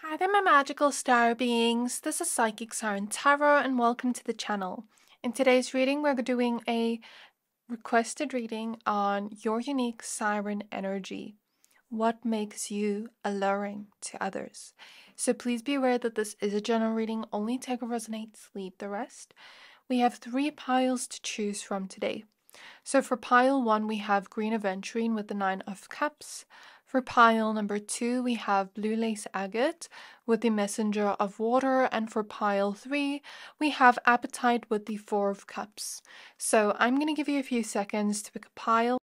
Hi there, my magical star beings. This is Psychic Siren Tarot, and welcome to the channel. In today's reading, we're doing a requested reading on your unique siren energy. What makes you alluring to others? So please be aware that this is a general reading. Only take what resonates, leave the rest. We have 3 piles to choose from today. So for pile 1, we have green Aventurine with the 9 of Cups. For pile number 2, we have blue lace agate with the messenger of water. And for pile 3, we have Apatite with the 4 of Cups. So I'm going to give you a few seconds to pick a pile.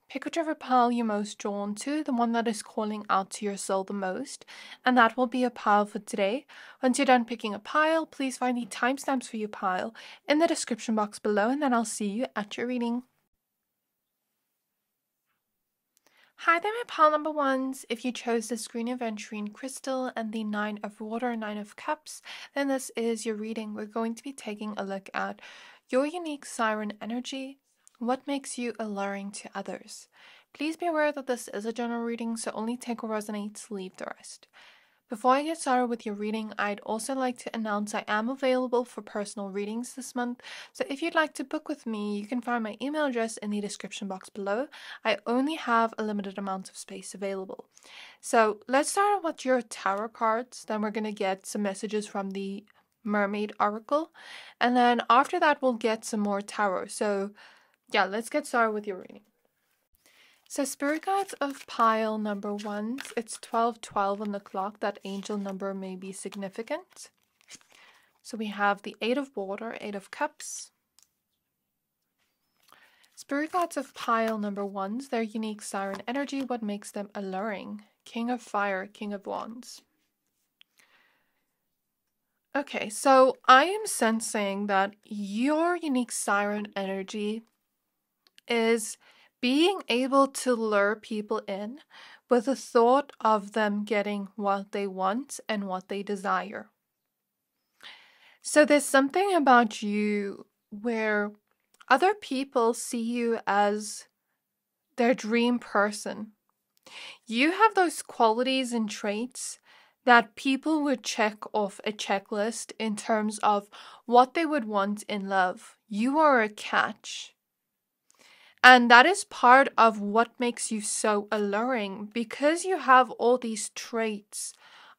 Pick whichever pile you're most drawn to, the one that is calling out to your soul the most, and that will be a pile for today. Once you're done picking a pile, please find the timestamps for your pile in the description box below, and then I'll see you at your reading. Hi there, my pile number 1s. If you chose this green Aventurine crystal and the 9 of water, 9 of cups, then this is your reading. We're going to be taking a look at your unique siren energy. What makes you alluring to others? Please be aware that this is a general reading, so only take what resonates, leave the rest. Before I get started with your reading, I'd also like to announce I am available for personal readings this month. So if you'd like to book with me, you can find my email address in the description box below. I only have a limited amount of space available. So let's start with your tarot cards. Then we're going to get some messages from the Mermaid Oracle. And then after that, we'll get some more tarot. So yeah, let's get started with your reading. So Spirit Guides of pile number 1, it's 12:12 on the clock. That angel number may be significant. So we have the 8 of water, 8 of cups. Spirit Guides of pile number 1, their unique siren energy, what makes them alluring? King of fire, King of wands. Okay, so I am sensing that your unique siren energy is being able to lure people in with the thought of them getting what they want and what they desire. So there's something about you where other people see you as their dream person. You have those qualities and traits that people would check off a checklist in terms of what they would want in love. You are a catch. And that is part of what makes you so alluring, because you have all these traits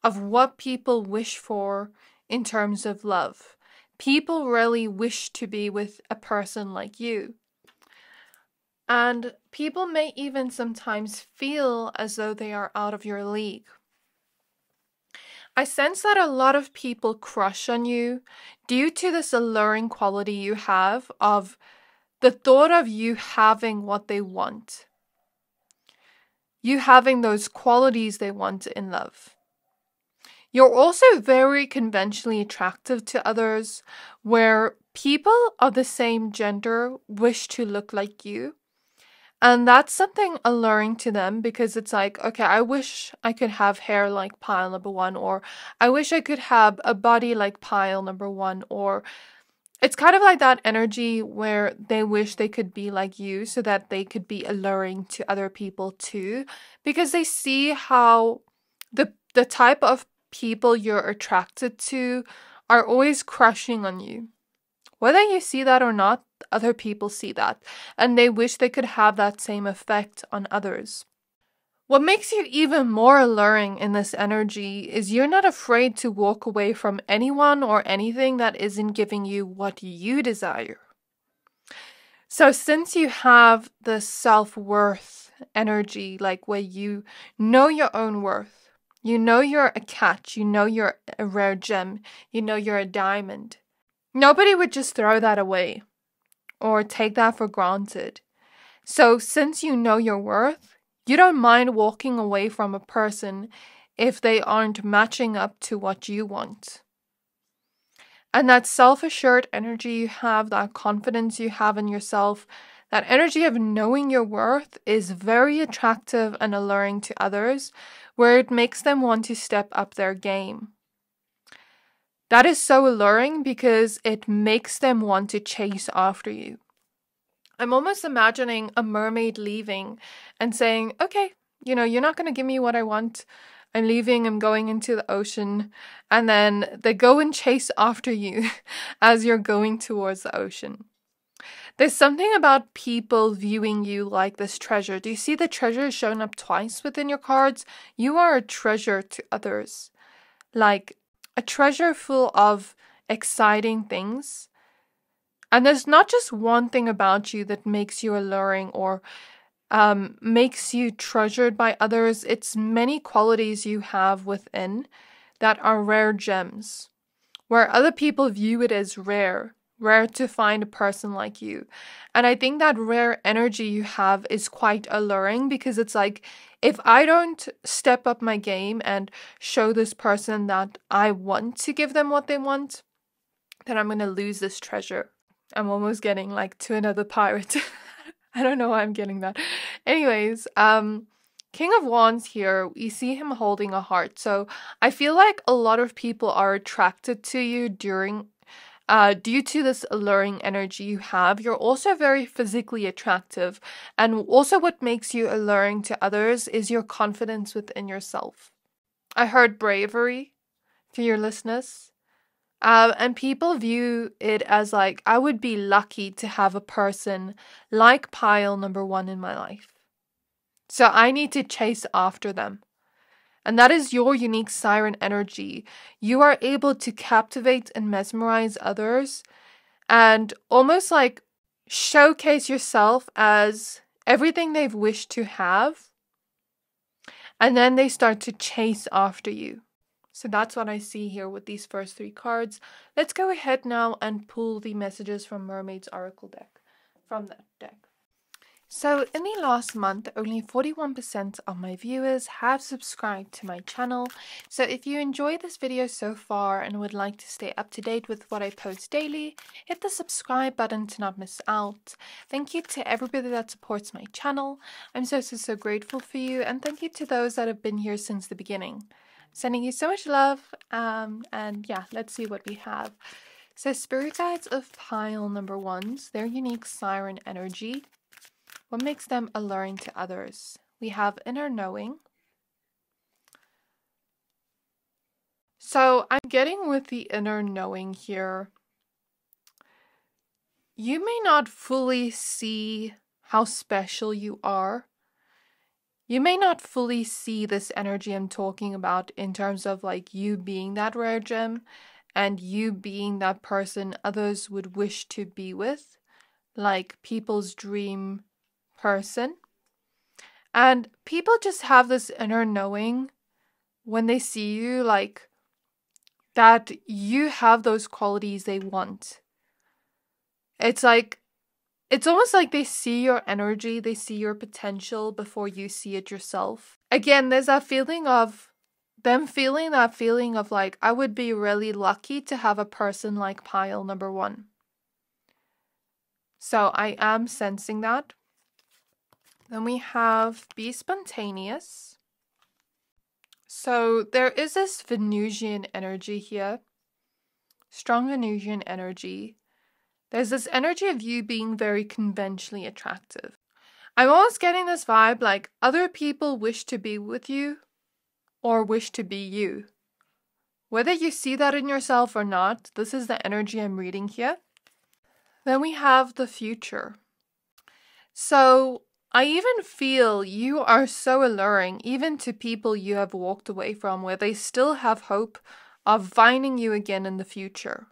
of what people wish for in terms of love. People really wish to be with a person like you. And people may even sometimes feel as though they are out of your league. I sense that a lot of people crush on you due to this alluring quality you have of the thought of you having what they want. You having those qualities they want in love. You're also very conventionally attractive to others, where people of the same gender wish to look like you. And that's something alluring to them, because it's like, okay, I wish I could have hair like pile number 1, or I wish I could have a body like pile number 1, or it's kind of like that energy where they wish they could be like you so that they could be alluring to other people too, because they see how the type of people you're attracted to are always crushing on you. Whether you see that or not, other people see that, and they wish they could have that same effect on others. What makes you even more alluring in this energy is you're not afraid to walk away from anyone or anything that isn't giving you what you desire. So since you have the self-worth energy, like where you know your own worth, you know you're a catch, you know you're a rare gem, you know you're a diamond, nobody would just throw that away or take that for granted. So since you know your worth, you don't mind walking away from a person if they aren't matching up to what you want. And that self-assured energy you have, that confidence you have in yourself, that energy of knowing your worth is very attractive and alluring to others, where it makes them want to step up their game. That is so alluring because it makes them want to chase after you. I'm almost imagining a mermaid leaving and saying, okay, you're not going to give me what I want. I'm leaving, I'm going into the ocean. And then they go and chase after you as you're going towards the ocean. There's something about people viewing you like this treasure. Do you see the treasure showing up twice within your cards? You are a treasure to others. Like a treasure full of exciting things. And there's not just one thing about you that makes you alluring or makes you treasured by others. It's many qualities you have within that are rare gems, where other people view it as rare to find a person like you. And I think that rare energy you have is quite alluring, because it's like, if I don't step up my game and show this person that I want to give them what they want, then I'm going to lose this treasure. I'm almost getting like to another pirate. I don't know why I'm getting that. Anyways, King of Wands here, we see him holding a heart. So I feel like a lot of people are attracted to you due to this alluring energy you have. You're also very physically attractive. And also what makes you alluring to others is your confidence within yourself. I heard bravery to your listeners. And people view it as like, I would be lucky to have a person like pile number 1 in my life. So I need to chase after them. And that is your unique siren energy. You are able to captivate and mesmerize others and almost like showcase yourself as everything they've wished to have. And then they start to chase after you. So that's what I see here with these first 3 cards. Let's go ahead now and pull the messages from Mermaid's Oracle deck, from that deck. So in the last month, only 41% of my viewers have subscribed to my channel. So if you enjoyed this video so far and would like to stay up to date with what I post daily, hit the subscribe button to not miss out. Thank you to everybody that supports my channel. I'm so grateful for you, and thank you to those that have been here since the beginning. Sending you so much love, and yeah, let's see what we have. So Spirit Guides of pile number 1s, their unique siren energy. What makes them alluring to others? We have inner knowing. So I'm getting with the inner knowing here. You may not fully see how special you are. You may not fully see this energy I'm talking about in terms of like you being that rare gem and you being that person others would wish to be with, like people's dream person. And people just have this inner knowing when they see you, like that you have those qualities they want. It's almost like they see your energy, they see your potential before you see it yourself. Again, there's that feeling of them feeling that feeling of like, I would be really lucky to have a person like pile number 1. So I am sensing that. Then we have be spontaneous. So there is this Venusian energy here. Strong Venusian energy. There's this energy of you being very conventionally attractive. I'm almost getting this vibe like other people wish to be with you or wish to be you. Whether you see that in yourself or not, this is the energy I'm reading here. Then we have the future. So I even feel you are so alluring even to people you have walked away from, where they still have hope of finding you again in the future.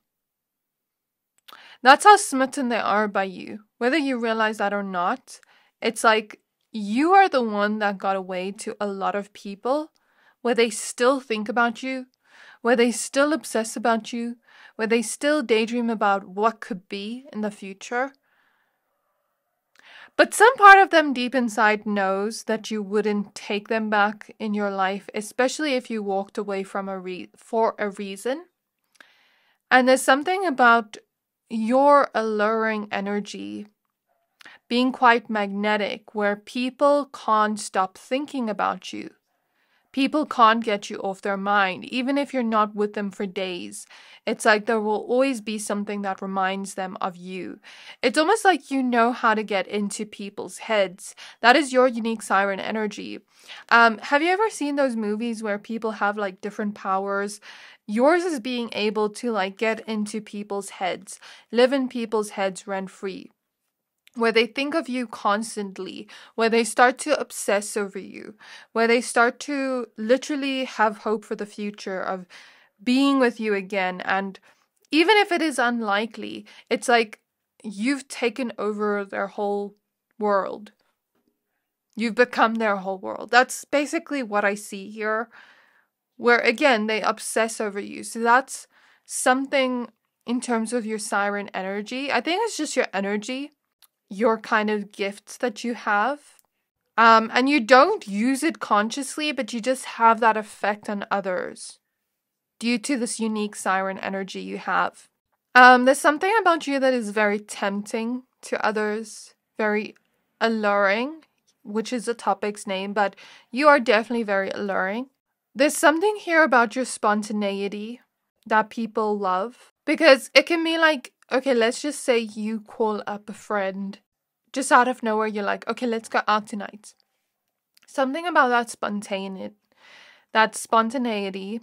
That's how smitten they are by you. Whether you realize that or not, it's like you are the one that got away to a lot of people where they still think about you, where they still obsess about you, where they still daydream about what could be in the future. But some part of them deep inside knows that you wouldn't take them back in your life, especially if you walked away from for a reason. And there's something about your alluring energy being quite magnetic, where people can't stop thinking about you People can't get you off their mind, even if you're not with them for days. It's like there will always be something that reminds them of you. It's almost like you know how to get into people's heads. That is your unique siren energy. Have you ever seen those movies where people have like different powers? Yours is being able to like get into people's heads, live in people's heads rent free, where they think of you constantly, where they start to obsess over you, where they start to literally have hope for the future of being with you again. And even if it is unlikely, it's like you've taken over their whole world. You've become their whole world. That's basically what I see here, where again, they obsess over you. So that's something in terms of your siren energy. I think it's just your energy, your kind of gifts that you have. And you don't use it consciously, but you just have that effect on others due to this unique siren energy you have. There's something about you that is very tempting to others, very alluring, which is the topic's name, but you are definitely very alluring. There's something here about your spontaneity that people love, because it can be like, okay, let's just say you call up a friend just out of nowhere. You're like, okay, let's go out tonight. Something about that spontaneity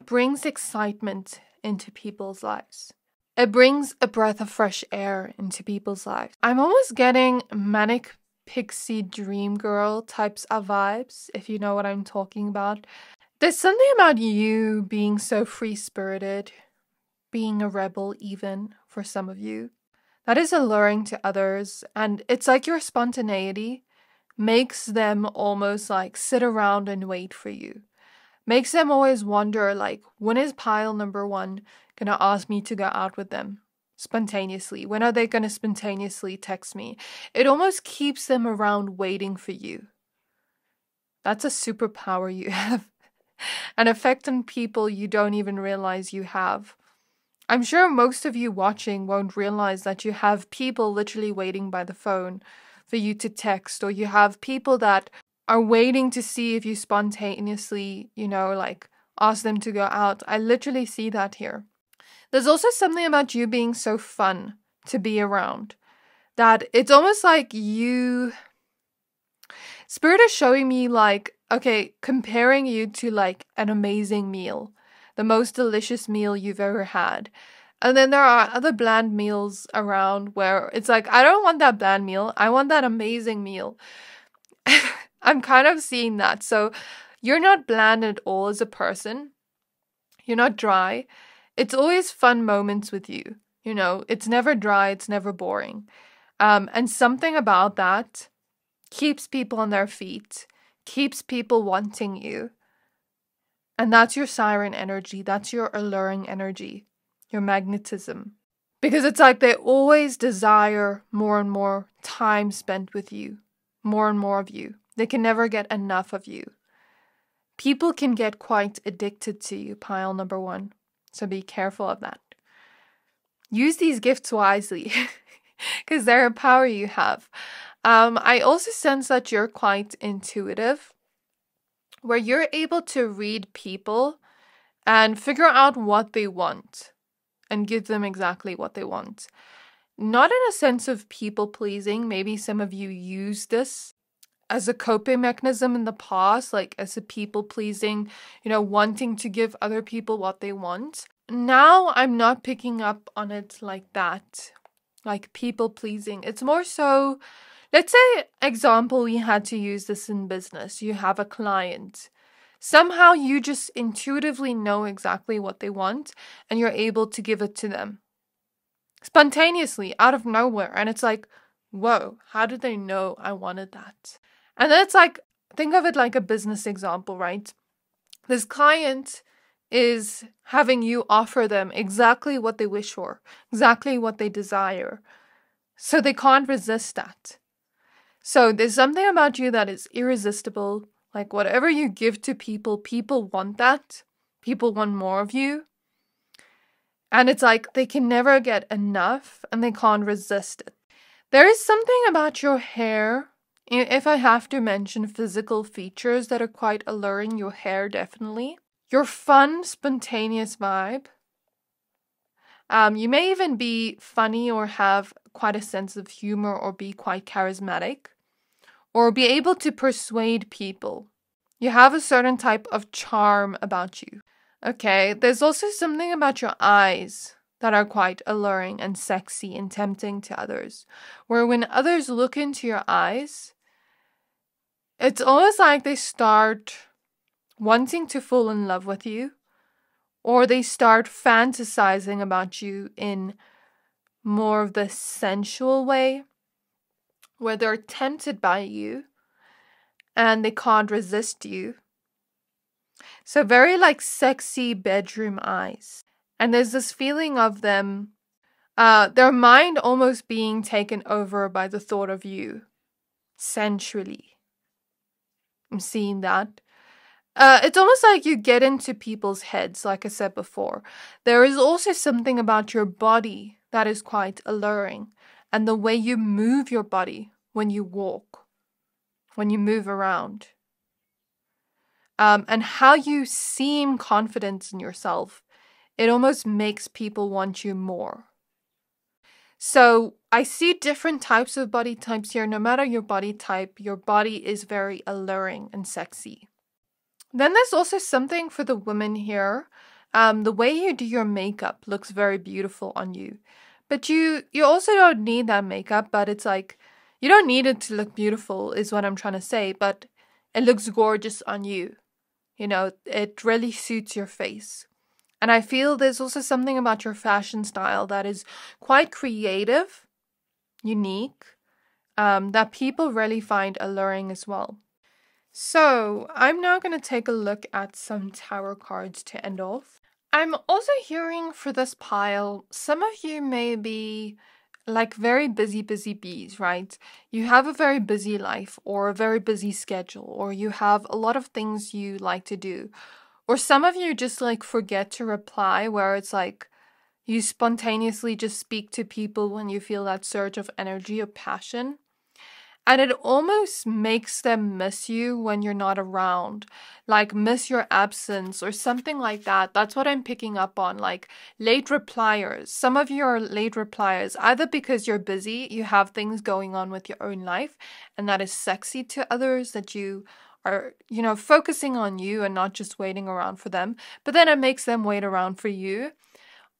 brings excitement into people's lives. It brings a breath of fresh air into people's lives. I'm almost getting manic pixie dream girl types of vibes, if you know what I'm talking about. There's something about you being so free-spirited, being a rebel even for some of you, that is alluring to others. And it's like your spontaneity makes them almost like sit around and wait for you. Makes them always wonder, like, when is pile number one gonna ask me to go out with them spontaneously? When are they gonna spontaneously text me? It almost keeps them around waiting for you. That's a superpower you have. An effect on people you don't even realize you have. I'm sure most of you watching won't realize that you have people literally waiting by the phone for you to text, or you have people that are waiting to see if you spontaneously, like ask them to go out. I literally see that here. There's also something about you being so fun to be around that it's almost like you... Spirit is showing me like, okay, comparing you to like an amazing meal, the most delicious meal you've ever had. And then there are other bland meals around where it's like, I don't want that bland meal. I want that amazing meal. I'm kind of seeing that. So you're not bland at all as a person. You're not dry. It's always fun moments with you. It's never dry. It's never boring. And something about that keeps people on their feet, keeps people wanting you. And that's your siren energy. That's your alluring energy, your magnetism. Because it's like they always desire more and more time spent with you, more and more of you. They can never get enough of you. People can get quite addicted to you, pile number one. So be careful of that. Use these gifts wisely, because they're a power you have. I also sense that you're quite intuitive, where you're able to read people and figure out what they want and give them exactly what they want. Not in a sense of people pleasing. Maybe some of you use this as a coping mechanism in the past, like as a people pleasing, wanting to give other people what they want. Now I'm not picking up on it like that, like people pleasing. It's more so, let's say, example, we had to use this in business. You have a client. Somehow you just intuitively know exactly what they want and you're able to give it to them spontaneously out of nowhere. And it's like, whoa, how did they know I wanted that? And then it's like, think of it like a business example, right? This client is having you offer them exactly what they wish for, exactly what they desire. So they can't resist that. So there's something about you that is irresistible. Like whatever you give to people, people want that. People want more of you. And it's like they can never get enough and they can't resist it. There is something about your hair If I have to mention physical features that are quite alluring, your hair definitely. Your fun, spontaneous vibe. You may even be funny or have quite a sense of humor or be quite charismatic or be able to persuade people. You have a certain type of charm about you. Okay, there's also something about your eyes that are quite alluring and sexy and tempting to others. Where when others look into your eyes, it's almost like they start wanting to fall in love with you, or they start fantasizing about you in more of the sensual way, where they're tempted by you and they can't resist you. So very like sexy bedroom eyes. And there's this feeling of them, their mind almost being taken over by the thought of you, sensually. I'm seeing that. It's almost like you get into people's heads, like I said before. There is also something about your body that is quite alluring, and the way you move your body when you walk, when you move around, and how you seem confident in yourself. It almost makes people want you more. So I see different types of body types here. No matter your body type, your body is very alluring and sexy. Then there's also something for the women here. The way you do your makeup looks very beautiful on you. But you also don't need that makeup, but it's like, you don't need it to look beautiful is what I'm trying to say, but it looks gorgeous on you. You know, it really suits your face. And I feel there's also something about your fashion style that is quite creative, unique, that people really find alluring as well. So I'm now going to take a look at some tarot cards to end off. I'm also hearing for this pile, some of you may be like very busy bees, right? You have a very busy life or a very busy schedule, or you have a lot of things you like to do. Or some of you just like forget to reply, where it's like you spontaneously just speak to people when you feel that surge of energy or passion. And it almost makes them miss you when you're not around, like miss your absence or something like that. That's what I'm picking up on, like late repliers. Some of you are late repliers, either because you're busy, you have things going on with your own life, and that is sexy to others, that you are, focusing on you and not just waiting around for them, but then it makes them wait around for you.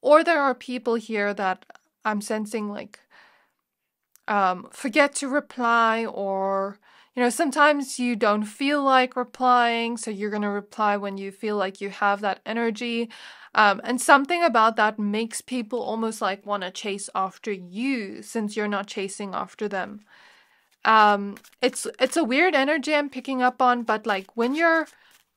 Or there are people here that I'm sensing like, forget to reply, or sometimes you don't feel like replying, so you're going to reply when you feel like you have that energy, and something about that makes people almost like want to chase after you since you're not chasing after them. It's a weird energy I'm picking up on, but like when you're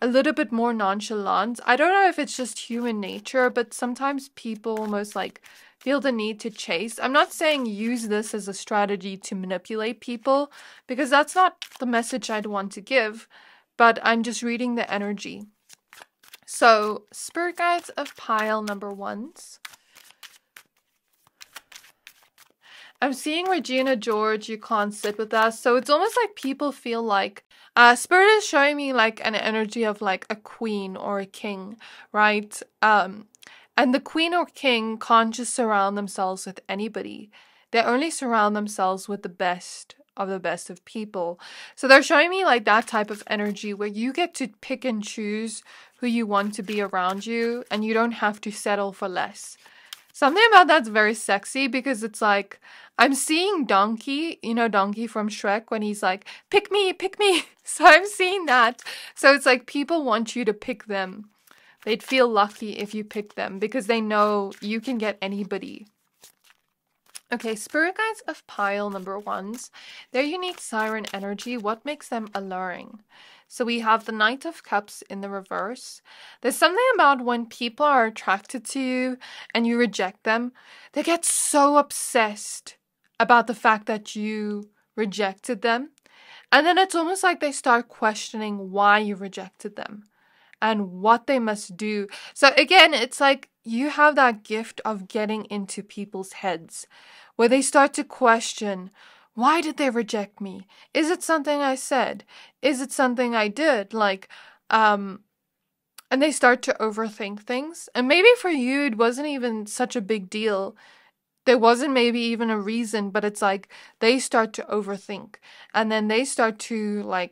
a little bit more nonchalant, I don't know if it's just human nature, but sometimes people almost like feel the need to chase. I'm not saying use this as a strategy to manipulate people, because that's not the message I'd want to give, but I'm just reading the energy. So, spirit guides of pile number ones. I'm seeing Regina George, you can't sit with us. So it's almost like people feel like, spirit is showing me like an energy of like a queen or a king, right? And the queen or king can't just surround themselves with anybody. They only surround themselves with the best of people. So they're showing me like that type of energy where you get to pick and choose who you want to be around you, and you don't have to settle for less. Something about that's very sexy, because it's like, I'm seeing Donkey, Donkey from Shrek, when he's like, pick me. So I'm seeing that. So it's like people want you to pick them. They'd feel lucky if you pick them, because they know you can get anybody. Okay, spirit guides of pile number ones. Their unique siren energy, what makes them alluring? So we have the Knight of Cups in the reverse. There's something about when people are attracted to you and you reject them, they get so obsessed about the fact that you rejected them. And then it's almost like they start questioning why you rejected them and what they must do. So again, it's like you have that gift of getting into people's heads where they start to question, Why did they reject me? Is it something I said? Is it something I did? And they start to overthink things. And maybe for you, it wasn't even such a big deal. There wasn't maybe even a reason, but it's like they start to overthink. And then they start to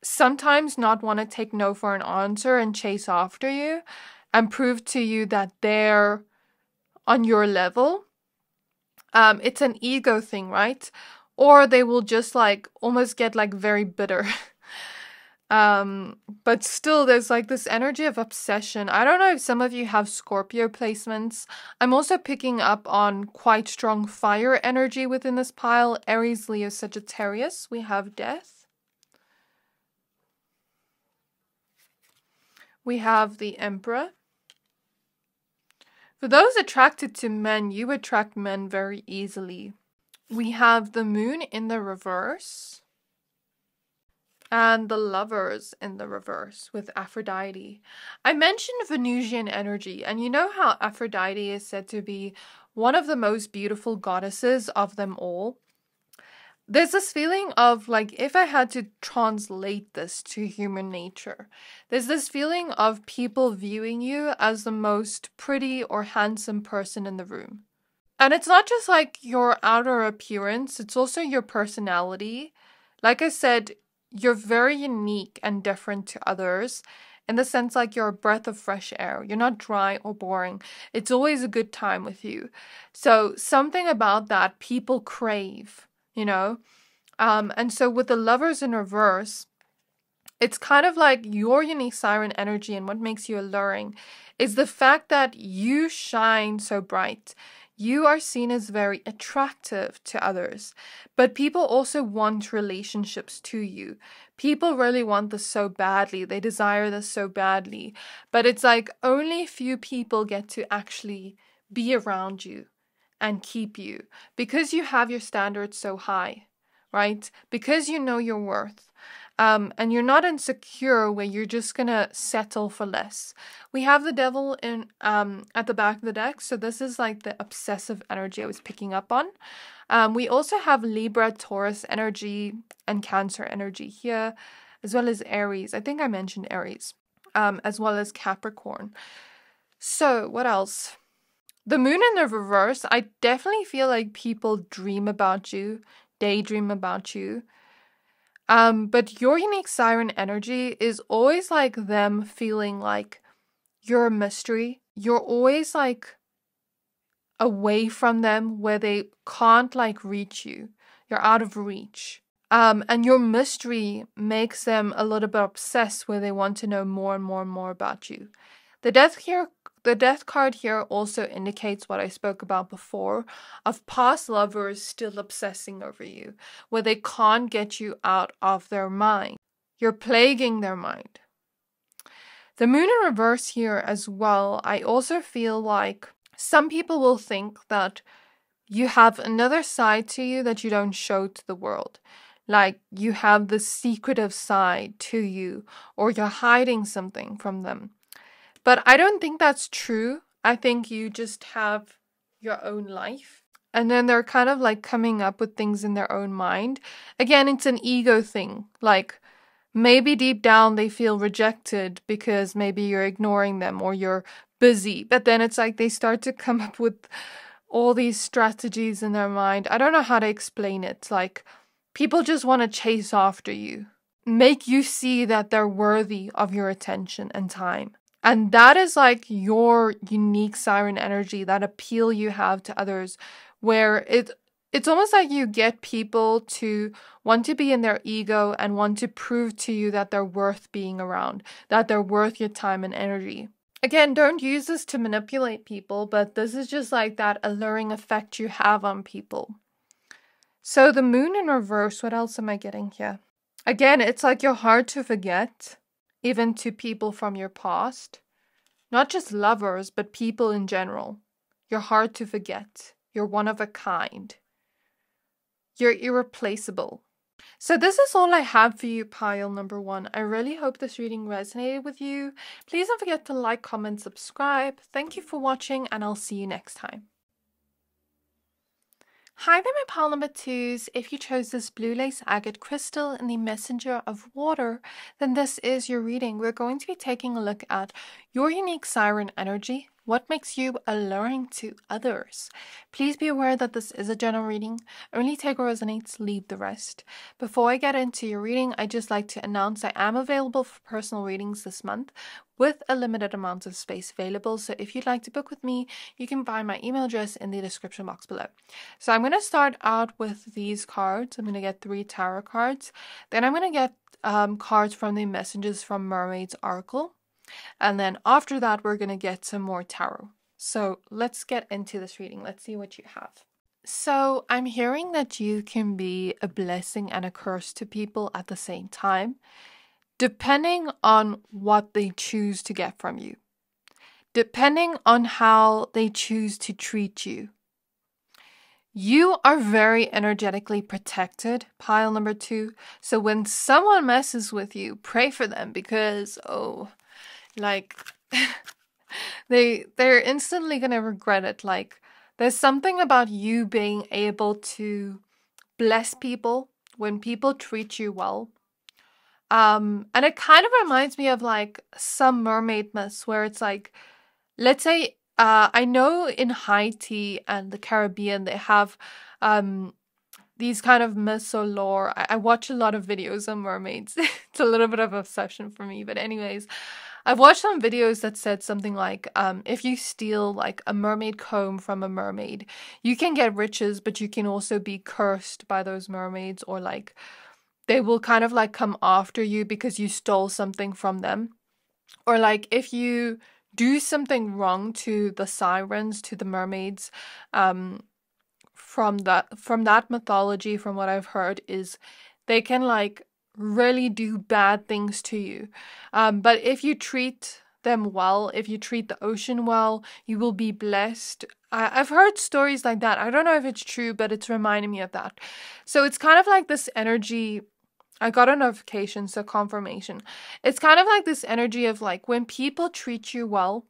sometimes not want to take no for an answer and chase after you and prove to you that they're on your level. It's an ego thing, right? Or they will just almost get very bitter. But still there's this energy of obsession. I don't know if some of you have Scorpio placements. I'm also picking up on quite strong fire energy within this pile. Aries, Leo, Sagittarius. We have death. We have the Emperor. For those attracted to men, you attract men very easily. We have the Moon in the reverse. And the Lovers in the reverse with Aphrodite. I mentioned Venusian energy, and you know how Aphrodite is said to be one of the most beautiful goddesses of them all? There's this feeling of if I had to translate this to human nature, there's this feeling of people viewing you as the most pretty or handsome person in the room. And it's not just your outer appearance, it's also your personality. Like I said, you're very unique and different to others in the sense you're a breath of fresh air. You're not dry or boring. It's always a good time with you. So something about that people crave, and so with the Lovers in reverse, it's kind of your unique Siren energy, and what makes you alluring is the fact that you shine so bright. You are seen as very attractive to others, but people also want relationships to you. People really want this so badly. They desire this so badly, but it's only few people get to actually be around you and keep you because you have your standards so high, right? Because you know your worth. And you're not insecure where you're just gonna settle for less. We have the Devil in at the back of the deck, so this is the obsessive energy I was picking up on. We also have Libra, Taurus energy, and Cancer energy here, as well as Aries. I think I mentioned Aries, as well as Capricorn. So what else? The Moon in the reverse, I definitely feel people dream about you, daydream about you. But your unique Siren energy is always them feeling you're a mystery. You're always away from them where they can't reach you. You're out of reach. And your mystery makes them a little bit obsessed where they want to know more and more and more about you. The death card here also indicates what I spoke about before of past lovers still obsessing over you, where they can't get you out of their mind. You're plaguing their mind. The Moon in reverse here as well, I also feel some people will think that you have another side to you that you don't show to the world. You have this secretive side to you, or you're hiding something from them. But I don't think that's true. I think you just have your own life. And then they're kind of coming up with things in their own mind. Again, it's an ego thing. Maybe deep down they feel rejected because maybe you're ignoring them or you're busy. But then it's they start to come up with all these strategies in their mind. I don't know how to explain it. People just want to chase after you. Make you see that they're worthy of your attention and time. And that is your unique Siren energy, that appeal you have to others, where it's almost you get people to want to be in their ego and want to prove to you that they're worth being around, that they're worth your time and energy. Again, don't use this to manipulate people, but this is just that alluring effect you have on people. So the Moon in reverse, what else am I getting here? Again, it's you're hard to forget, even to people from your past. Not just lovers, but people in general. You're hard to forget. You're one of a kind. You're irreplaceable. So this is all I have for you, pile number 1. I really hope this reading resonated with you. Please don't forget to like, comment, subscribe. Thank you for watching, and I'll see you next time. Hi there, my pile number twos. If you chose this blue lace agate crystal in the messenger of water, then this is your reading. We're going to be taking a look at your unique siren energy. What makes you alluring to others? Please be aware that this is a general reading. Only take what resonates, leave the rest. Before I get into your reading, I'd just like to announce I am available for personal readings this month with a limited amount of space available. So if you'd like to book with me, you can find my email address in the description box below. So I'm going to start out with these cards. I'm going to get 3 tarot cards. Then I'm going to get cards from the Messages from Mermaids Oracle. And then after that, we're going to get some more tarot. So let's get into this reading. Let's see what you have. So I'm hearing that you can be a blessing and a curse to people at the same time, depending on what they choose to get from you, depending on how they choose to treat you. You are very energetically protected, pile number 2. So when someone messes with you, pray for them because, they're instantly going to regret it. Like, there's something about you being able to bless people when people treat you well. And it kind of reminds me of like some mermaid myths where it's like, let's say, I know in Haiti and the Caribbean, they have these kind of myths or lore. I watch a lot of videos on mermaids. It's a little bit of an obsession for me. But anyways, I've watched some videos that said something like, if you steal like a mermaid comb from a mermaid, you can get riches, but you can also be cursed by those mermaids, or like they will kind of like come after you because you stole something from them. Or like if you do something wrong to the sirens, to the mermaids, from that mythology, from what I've heard, is they can like really do bad things to you. But if you treat them well, if you treat the ocean well, you will be blessed. I've heard stories like that. I don't know if it's true, but it's reminding me of that. So it's kind of like this energy. I got a notification, so confirmation. It's kind of like this energy of like when people treat you well,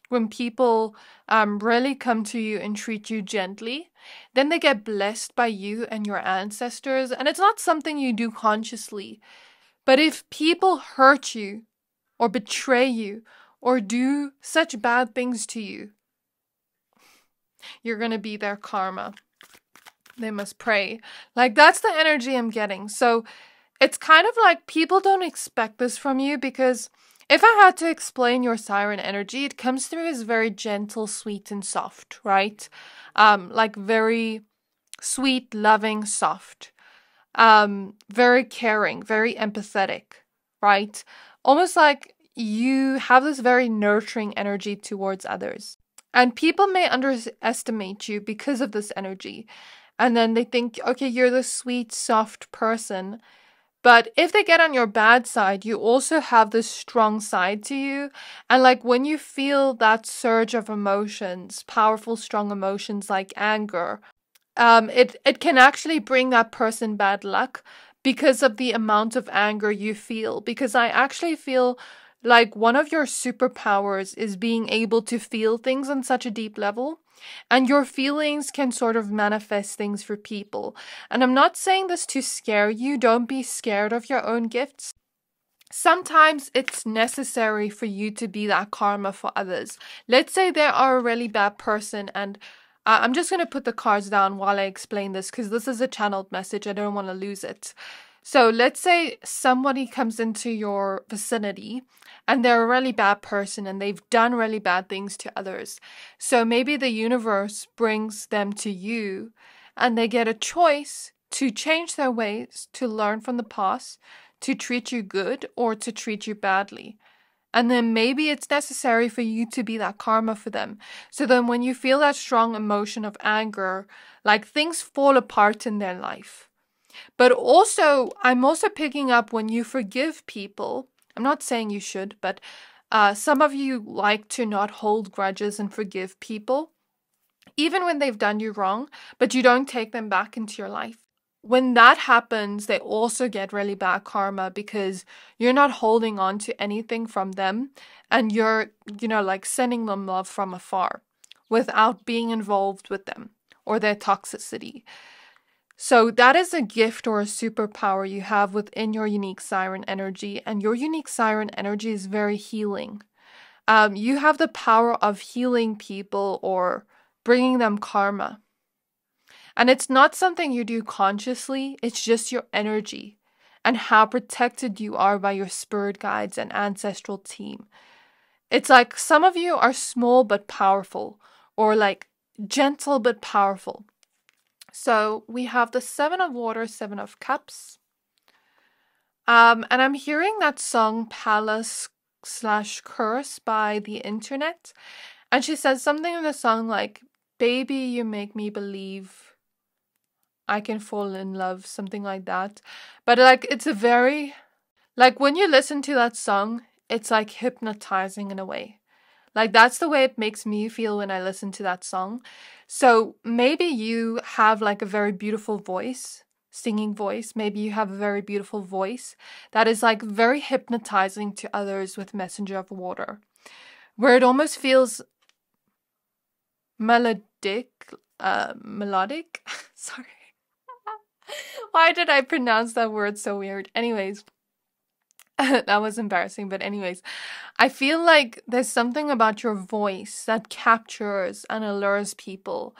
when people really come to you and treat you gently, then they get blessed by you and your ancestors. And it's not something you do consciously. But if people hurt you or betray you or do such bad things to you, you're going to be their karma. They must pray. Like, that's the energy I'm getting. So it's kind of like people don't expect this from you, because if I had to explain your siren energy, it comes through as very gentle, sweet, and soft, right? Like very sweet, loving, soft. Very caring, very empathetic, right? Almost like you have this very nurturing energy towards others. And people may underestimate you because of this energy. And then they think, okay, you're the sweet, soft person. But if they get on your bad side, you also have this strong side to you. And like when you feel that surge of emotions, powerful, strong emotions like anger, it can actually bring that person bad luck because of the amount of anger you feel. Because I actually feel like one of your superpowers is being able to feel things on such a deep level. And your feelings can sort of manifest things for people. And I'm not saying this to scare you. Don't be scared of your own gifts. Sometimes it's necessary for you to be that karma for others. Let's say they are a really bad person, and I'm just going to put the cards down while I explain this because this is a channeled message. I don't want to lose it. So let's say somebody comes into your vicinity and they're a really bad person and they've done really bad things to others. So maybe the universe brings them to you and they get a choice to change their ways, to learn from the past, to treat you good or to treat you badly. And then maybe it's necessary for you to be that karma for them. So then when you feel that strong emotion of anger, like things fall apart in their life. But also, I'm also picking up when you forgive people. I'm not saying you should, but some of you like to not hold grudges and forgive people, even when they've done you wrong, but you don't take them back into your life. When that happens, they also get really bad karma because you're not holding on to anything from them and you're, like sending them love from afar without being involved with them or their toxicity. So that is a gift or a superpower you have within your unique siren energy, and your unique siren energy is very healing. You have the power of healing people or bringing them karma. And it's not something you do consciously, it's just your energy and how protected you are by your spirit guides and ancestral team. It's like some of you are small but powerful, or like gentle but powerful. So we have the Seven of Water, Seven of Cups. And I'm hearing that song Palace / Curse by the internet. And she says something in the song like, baby, you make me believe I can fall in love, something like that. But like, it's a very, like when you listen to that song, it's like hypnotizing in a way. Like that's the way it makes me feel when I listen to that song. So maybe you have like a very beautiful voice, singing voice. Maybe you have a very beautiful voice that is like very hypnotizing to others with Messenger of Water, where it almost feels melodic. Sorry. Why did I pronounce that word so weird? Anyways, that was embarrassing. But anyways, I feel like there's something about your voice that captures and allures people,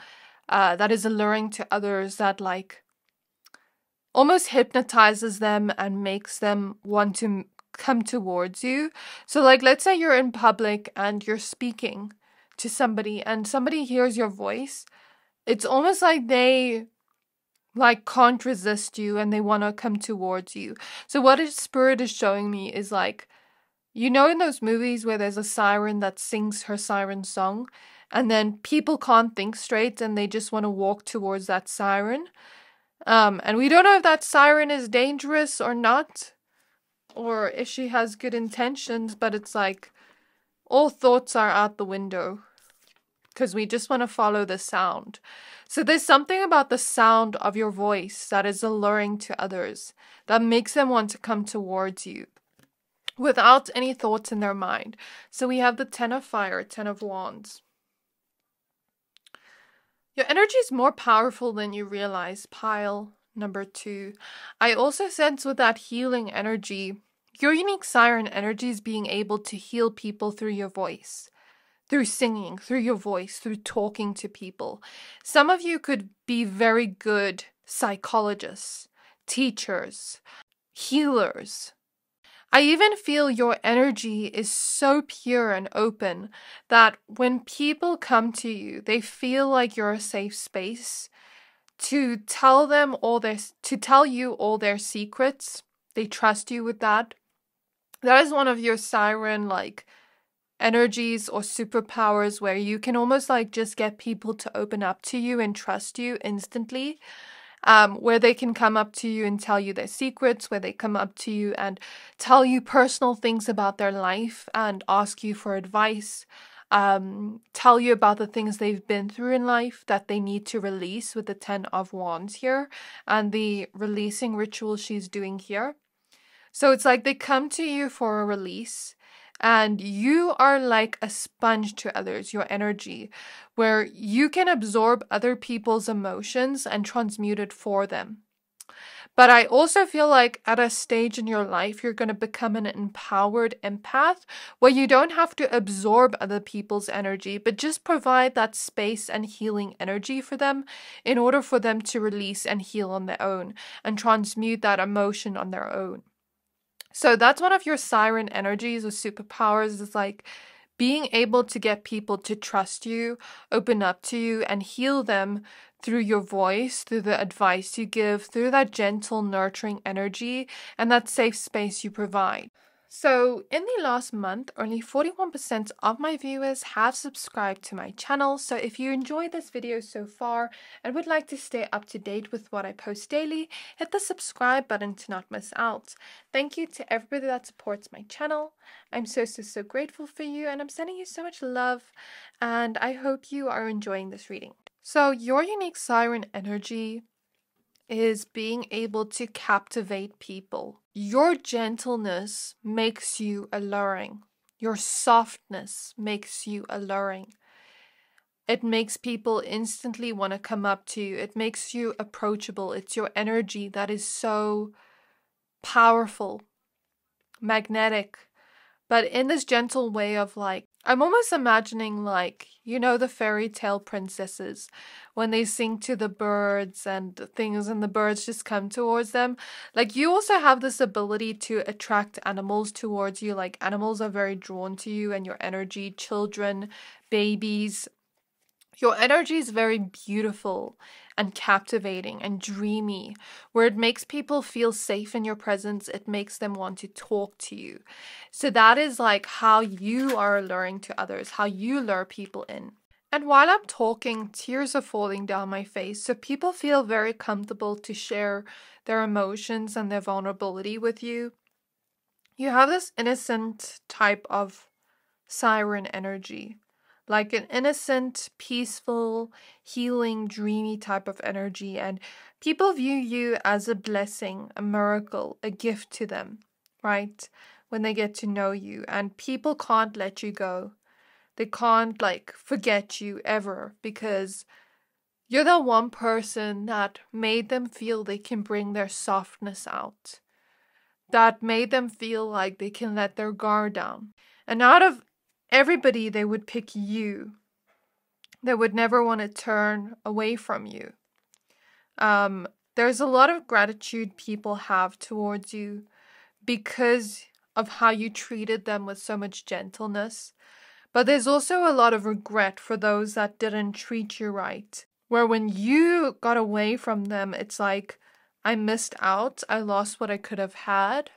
that is alluring to others, that like almost hypnotizes them and makes them want to come towards you. So like, let's say you're in public and you're speaking to somebody and somebody hears your voice. It's almost like they like can't resist you and they want to come towards you. So what his spirit is showing me is like, you know, in those movies where there's a siren that sings her siren song and then people can't think straight and they just want to walk towards that siren. And we don't know if that siren is dangerous or not, or if she has good intentions, but it's like all thoughts are out the window because we just want to follow the sound. So there's something about the sound of your voice that is alluring to others, that makes them want to come towards you without any thoughts in their mind. So we have the Ten of Fire, Ten of Wands. Your energy is more powerful than you realize, pile number 2. I also sense with that healing energy, your unique siren energy is being able to heal people through your voice. Through singing, through your voice, through talking to people. Some of you could be very good psychologists, teachers, healers. I even feel your energy is so pure and open that when people come to you, they feel like you're a safe space to tell you all their secrets. They trust you with that. That is one of your siren like energies or superpowers, where you can almost like just get people to open up to you and trust you instantly, where they can come up to you and tell you their secrets, where they come up to you and tell you personal things about their life and ask you for advice, tell you about the things they've been through in life that they need to release with the 10 of Wands here and the releasing ritual she's doing here. So it's like they come to you for a release. And you are like a sponge to others, your energy, where you can absorb other people's emotions and transmute it for them. But I also feel like at a stage in your life, you're going to become an empowered empath where you don't have to absorb other people's energy, but just provide that space and healing energy for them in order for them to release and heal on their own and transmute that emotion on their own. So that's one of your siren energies or superpowers, is like being able to get people to trust you, open up to you, and heal them through your voice, through the advice you give, through that gentle, nurturing energy, and that safe space you provide. So in the last month, only 41% of my viewers have subscribed to my channel. So if you enjoyed this video so far and would like to stay up to date with what I post daily, hit the subscribe button to not miss out. Thank you to everybody that supports my channel. I'm so grateful for you, and I'm sending you so much love, and I hope you are enjoying this reading. So your unique siren energy is being able to captivate people. Your gentleness makes you alluring. Your softness makes you alluring. It makes people instantly want to come up to you. It makes you approachable. It's your energy that is so powerful, magnetic, but in this gentle way of like, I'm almost imagining like, you know, the fairy tale princesses when they sing to the birds and things and the birds just come towards them. Like, you also have this ability to attract animals towards you. Like, animals are very drawn to you and your energy, children, babies. Your energy is very beautiful and captivating and dreamy, where it makes people feel safe in your presence. It makes them want to talk to you. So that is like how you are alluring to others, how you lure people in. And while I'm talking, tears are falling down my face, so people feel very comfortable to share their emotions and their vulnerability with you. You have this innocent type of siren energy, like an innocent, peaceful, healing, dreamy type of energy. And people view you as a blessing, a miracle, a gift to them, right? When they get to know you. And people can't let you go. They can't like forget you ever, because you're the one person that made them feel they can bring their softness out. That made them feel like they can let their guard down. And out of everybody, they would pick you. They would never want to turn away from you. There's a lot of gratitude people have towards you because of how you treated them with so much gentleness. But there's also a lot of regret for those that didn't treat you right. Where when you got away from them, it's like, I missed out. I lost what I could have had.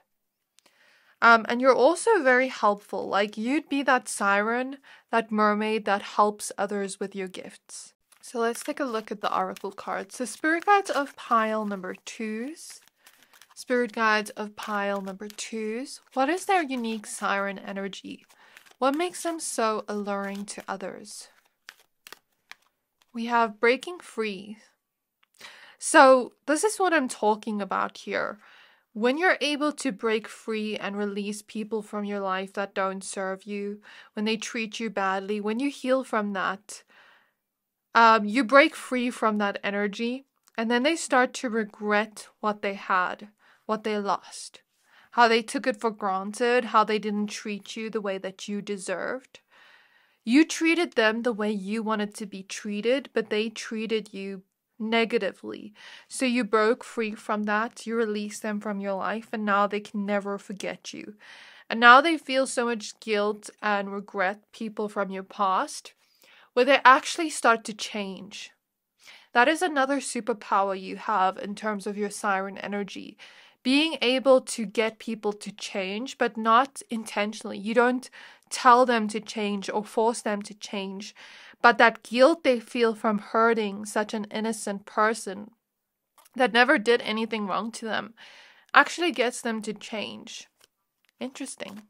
And you're also very helpful. Like, you'd be that siren, that mermaid that helps others with your gifts. So let's take a look at the oracle cards. So spirit guides of pile number 2s. Spirit guides of pile number 2s. What is their unique siren energy? What makes them so alluring to others? We have breaking free. So this is what I'm talking about here. When you're able to break free and release people from your life that don't serve you, when they treat you badly, when you heal from that, you break free from that energy, and then they start to regret what they had, what they lost, how they took it for granted, how they didn't treat you the way that you deserved. You treated them the way you wanted to be treated, but they treated you negatively. So you broke free from that, you released them from your life, and now they can never forget you. And now they feel so much guilt and regret, people from your past, where they actually start to change. That is another superpower you have in terms of your siren energy. Being able to get people to change, but not intentionally. You don't tell them to change or force them to change. But that guilt they feel from hurting such an innocent person that never did anything wrong to them actually gets them to change. Interesting.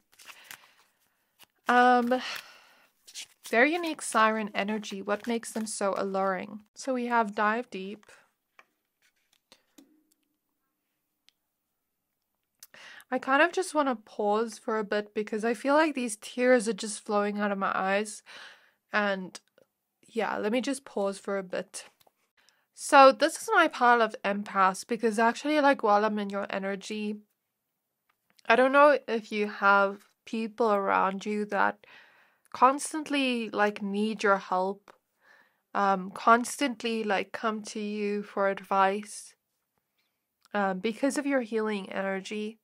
Their unique siren energy. What makes them so alluring? So we have dive deep. I kind of just want to pause for a bit because I feel like these tears are just flowing out of my eyes. And yeah, let me just pause for a bit. So this is my pile of empaths because actually, like, while I'm in your energy, I don't know if you have people around you that constantly like need your help, constantly like come to you for advice, because of your healing energy.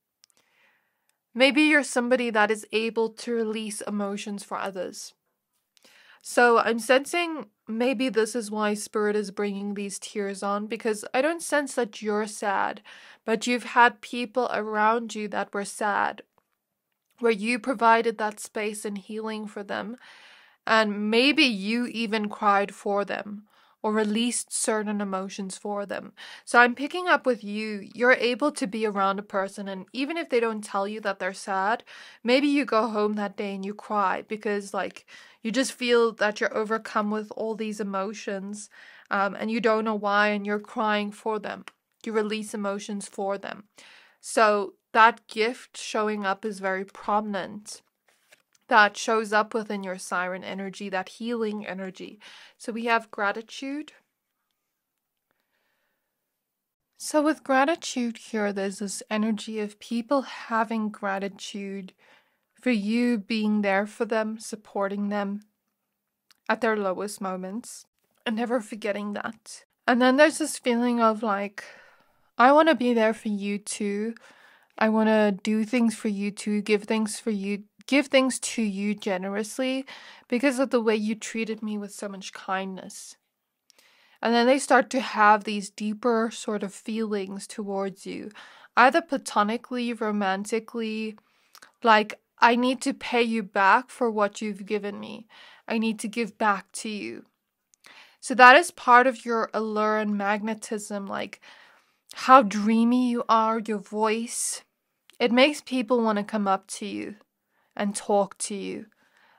Maybe you're somebody that is able to release emotions for others. So I'm sensing maybe this is why Spirit is bringing these tears on, because I don't sense that you're sad, but you've had people around you that were sad, where you provided that space and healing for them, and maybe you even cried for them or released certain emotions for them. So I'm picking up with you, you're able to be around a person, and even if they don't tell you that they're sad, maybe you go home that day and you cry because like you just feel that you're overcome with all these emotions, and you don't know why, and you're crying for them. You release emotions for them. So that gift showing up is very prominent. that shows up within your siren energy, that healing energy. So we have gratitude. So with gratitude here, there's this energy of people having gratitude for you being there for them, supporting them at their lowest moments, and never forgetting that. And then there's this feeling of like, I want to be there for you too. I want to do things for you too, give things to you generously because of the way you treated me with so much kindness. And then they start to have these deeper sort of feelings towards you, either platonically, romantically, like, I need to pay you back for what you've given me. I need to give back to you. So that is part of your allure and magnetism, like how dreamy you are, your voice. It makes people want to come up to you and talk to you,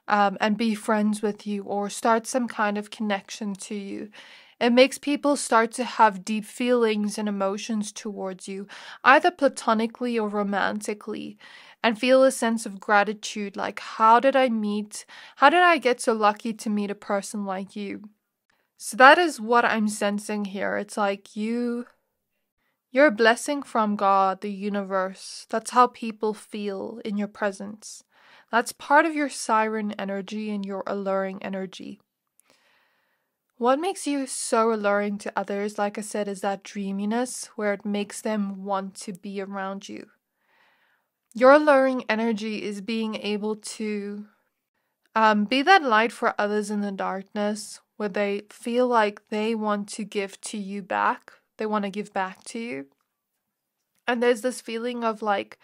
and be friends with you or start some kind of connection to you. It makes people start to have deep feelings and emotions towards you, either platonically or romantically, and feel a sense of gratitude, like, how did I get so lucky to meet a person like you? So that is what I'm sensing here. It's like you're a blessing from God, the universe. That's how people feel in your presence. That's part of your siren energy and your alluring energy. What makes you so alluring to others, like I said, is that dreaminess where it makes them want to be around you. Your alluring energy is being able to be that light for others in the darkness where they feel like they want to give to you back. They want to give back to you. And there's this feeling of like,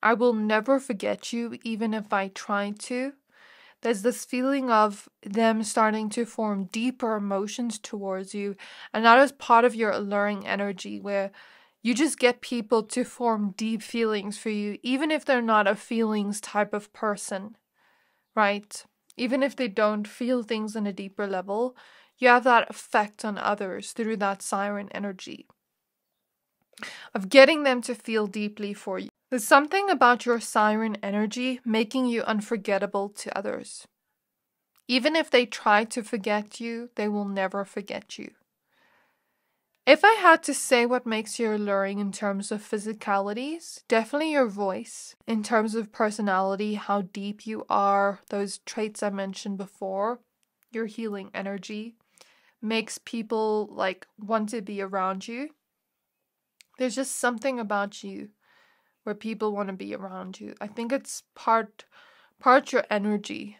I will never forget you even if I try to. There's this feeling of them starting to form deeper emotions towards you. And that is part of your alluring energy where you just get people to form deep feelings for you, even if they're not a feelings type of person, right? Even if they don't feel things on a deeper level, you have that effect on others through that siren energy of getting them to feel deeply for you. There's something about your siren energy making you unforgettable to others. Even if they try to forget you, they will never forget you. If I had to say what makes you alluring in terms of physicalities, definitely your voice. In terms of personality, how deep you are, those traits I mentioned before, your healing energy makes people like want to be around you. There's just something about you where people want to be around you. I think it's part your energy,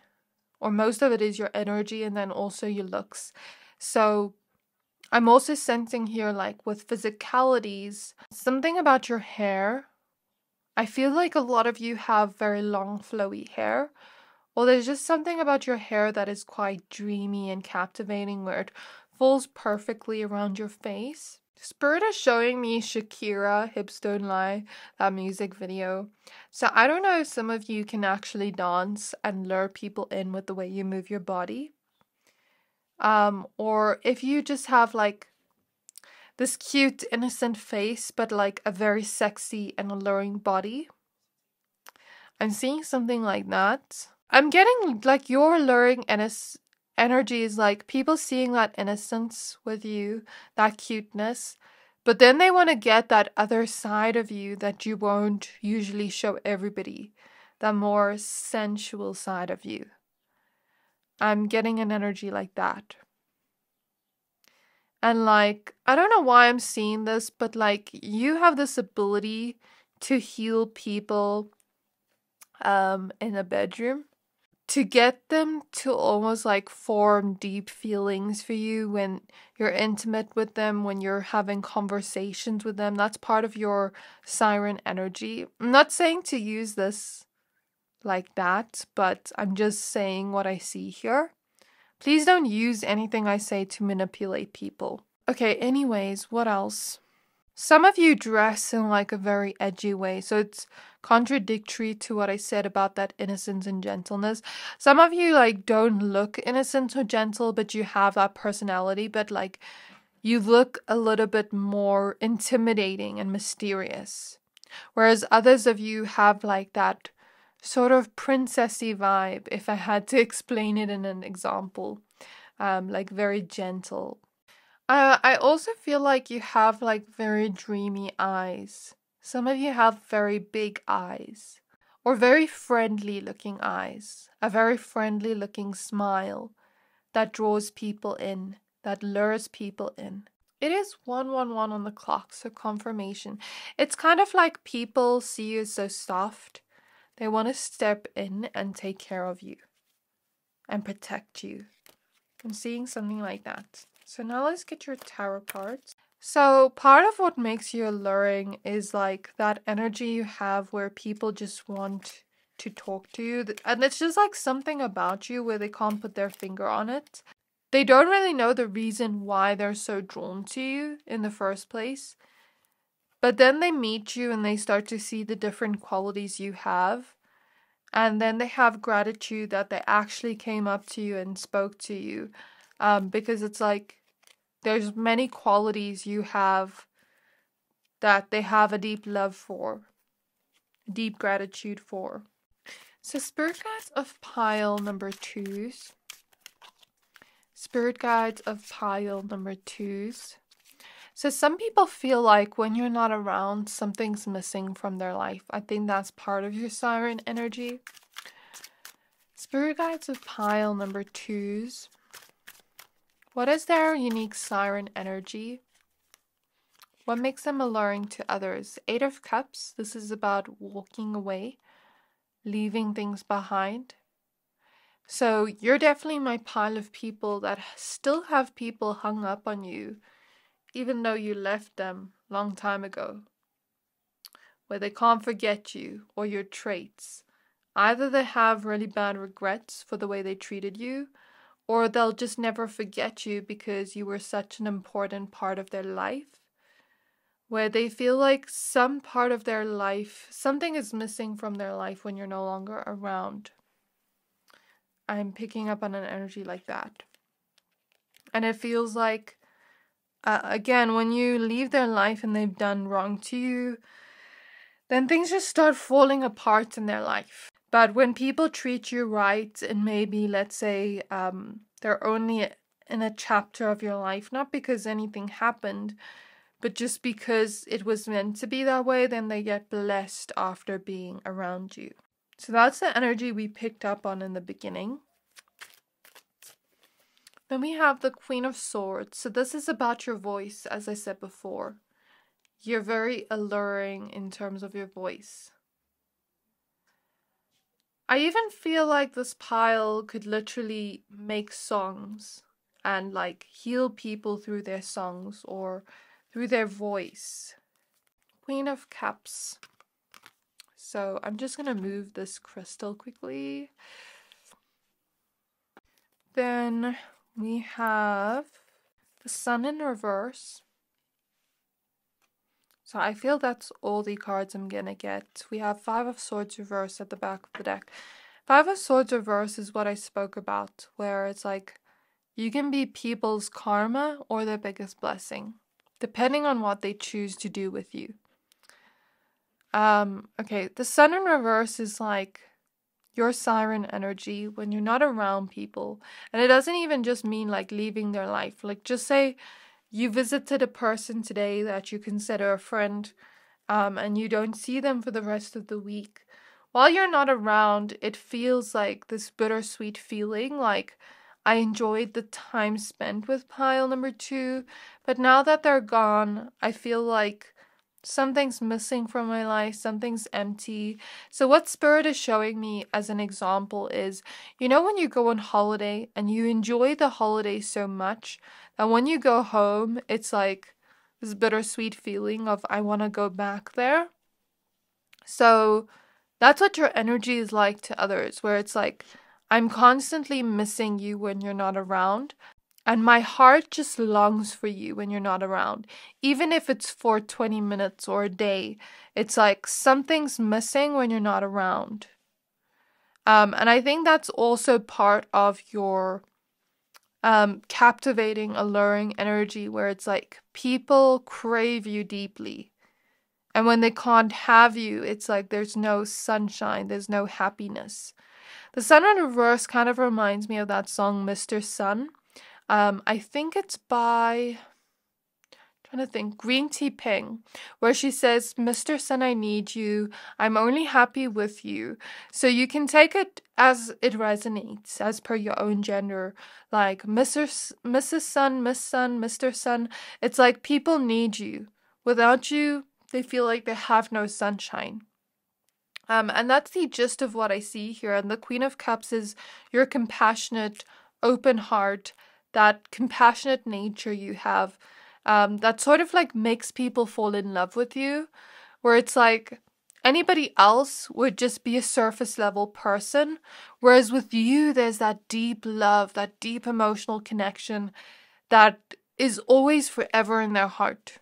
or most of it is your energy and then also your looks. So I'm also sensing here, like with physicalities, something about your hair. I feel like a lot of you have very long flowy hair, or there's just something about your hair that is quite dreamy and captivating where it falls perfectly around your face. Spirit is showing me Shakira, Hips Don't Lie, that music video. So I don't know if some of you can actually dance and lure people in with the way you move your body. Or if you just have like this cute, innocent face, but like a very sexy and alluring body. I'm seeing something like that. I'm getting like your alluring energy is like people seeing that innocence with you, that cuteness, but then they want to get that other side of you that you won't usually show everybody, the more sensual side of you. I'm getting an energy like that. And like, I don't know why I'm seeing this, but like you have this ability to heal people in a bedroom, to get them to almost like form deep feelings for you when you're intimate with them, when you're having conversations with them. That's part of your siren energy. I'm not saying to use this like that, but I'm just saying what I see here. Please don't use anything I say to manipulate people. Okay, anyways, what else? Some of you dress in like a very edgy way, so it's contradictory to what I said about that innocence and gentleness. Some of you like don't look innocent or gentle, but you have that personality, but like you look a little bit more intimidating and mysterious. Whereas others of you have like that sort of princessy vibe, if I had to explain it in an example. Like very gentle. I also feel like you have like very dreamy eyes. Some of you have very big eyes. Or very friendly looking eyes. A very friendly looking smile that draws people in, that lures people in. It is 111 on the clock, so confirmation. It's kind of like people see you so soft. They want to step in and take care of you and protect you. I'm seeing something like that. So now let's get your tarot cards. So part of what makes you alluring is like that energy you have where people just want to talk to you. And it's just like something about you where they can't put their finger on it. They don't really know the reason why they're so drawn to you in the first place. But then they meet you and they start to see the different qualities you have. And then they have gratitude that they actually came up to you and spoke to you. Because it's like there's many qualities you have that they have a deep love for, deep gratitude for. So spirit guides of pile number 2s. Spirit guides of pile number 2s. So some people feel like when you're not around, something's missing from their life. I think that's part of your siren energy. Spirit guides of pile number 2s. What is their unique siren energy? What makes them alluring to others? 8 of Cups. This is about walking away, leaving things behind. So you're definitely my pile of people that still have people hung up on you, even though you left them a long time ago, where they can't forget you or your traits. Either they have really bad regrets for the way they treated you, or they'll just never forget you because you were such an important part of their life, where they feel like some part of their life, something is missing from their life when you're no longer around. I'm picking up on an energy like that. And it feels like, again, when you leave their life and they've done wrong to you, then things just start falling apart in their life. But when people treat you right, and maybe, let's say, they're only in a chapter of your life, not because anything happened, but just because it was meant to be that way, then they get blessed after being around you. So that's the energy we picked up on in the beginning. Then we have the Queen of Swords. So this is about your voice, as I said before. You're very alluring in terms of your voice. I even feel like this pile could literally make songs and like heal people through their songs or through their voice. Queen of Cups. So I'm just going to move this crystal quickly. Then we have the Sun in reverse. So I feel that's all the cards I'm going to get. We have 5 of Swords reverse at the back of the deck. 5 of Swords reverse is what I spoke about, where it's like you can be people's karma or their biggest blessing, depending on what they choose to do with you. Okay, the Sun in reverse is like your siren energy when you're not around people. And it doesn't even just mean like leaving their life. Like just say you visited a person today that you consider a friend, and you don't see them for the rest of the week. While you're not around, it feels like this bittersweet feeling, like I enjoyed the time spent with pile number 2, but now that they're gone, I feel like something's missing from my life, something's empty. So what Spirit is showing me as an example is, you know when you go on holiday and you enjoy the holiday so much, and when you go home, it's like this bittersweet feeling of I want to go back there. So that's what your energy is like to others, where it's like, I'm constantly missing you when you're not around. And my heart just longs for you when you're not around. Even if it's for 20 minutes or a day, it's like something's missing when you're not around. And I think that's also part of your captivating, alluring energy, where it's like people crave you deeply. And when they can't have you, it's like there's no sunshine, there's no happiness. The sun in reverse kind of reminds me of that song, Mr. Sun. I think it's by, trying to think, Green Tea Ping, where she says, Mr. Sun, I need you. I'm only happy with you. So you can take it as it resonates, as per your own gender. Like Mrs. Sun, Miss Sun, Mr. Sun. It's like people need you. Without you, they feel like they have no sunshine. And that's the gist of what I see here. And the Queen of Cups is your compassionate, open heart, that compassionate nature you have, that sort of like makes people fall in love with you, where it's like anybody else would just be a surface level person, whereas with you, there's that deep love, that deep emotional connection that is always forever in their heart.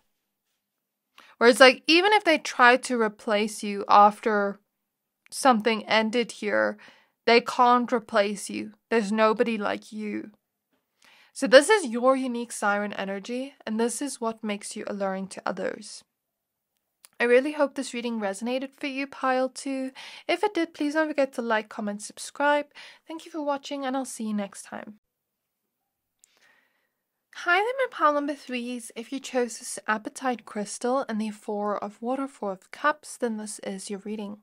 Whereas like even if they try to replace you after something ended here, they can't replace you. There's nobody like you. So this is your unique siren energy, and this is what makes you alluring to others. I really hope this reading resonated for you, pile 2. If it did, please don't forget to like, comment, subscribe. Thank you for watching, and I'll see you next time. Hi there, my pile number 3s. If you chose this Apatite crystal and the 4 of water, 4 of cups, then this is your reading.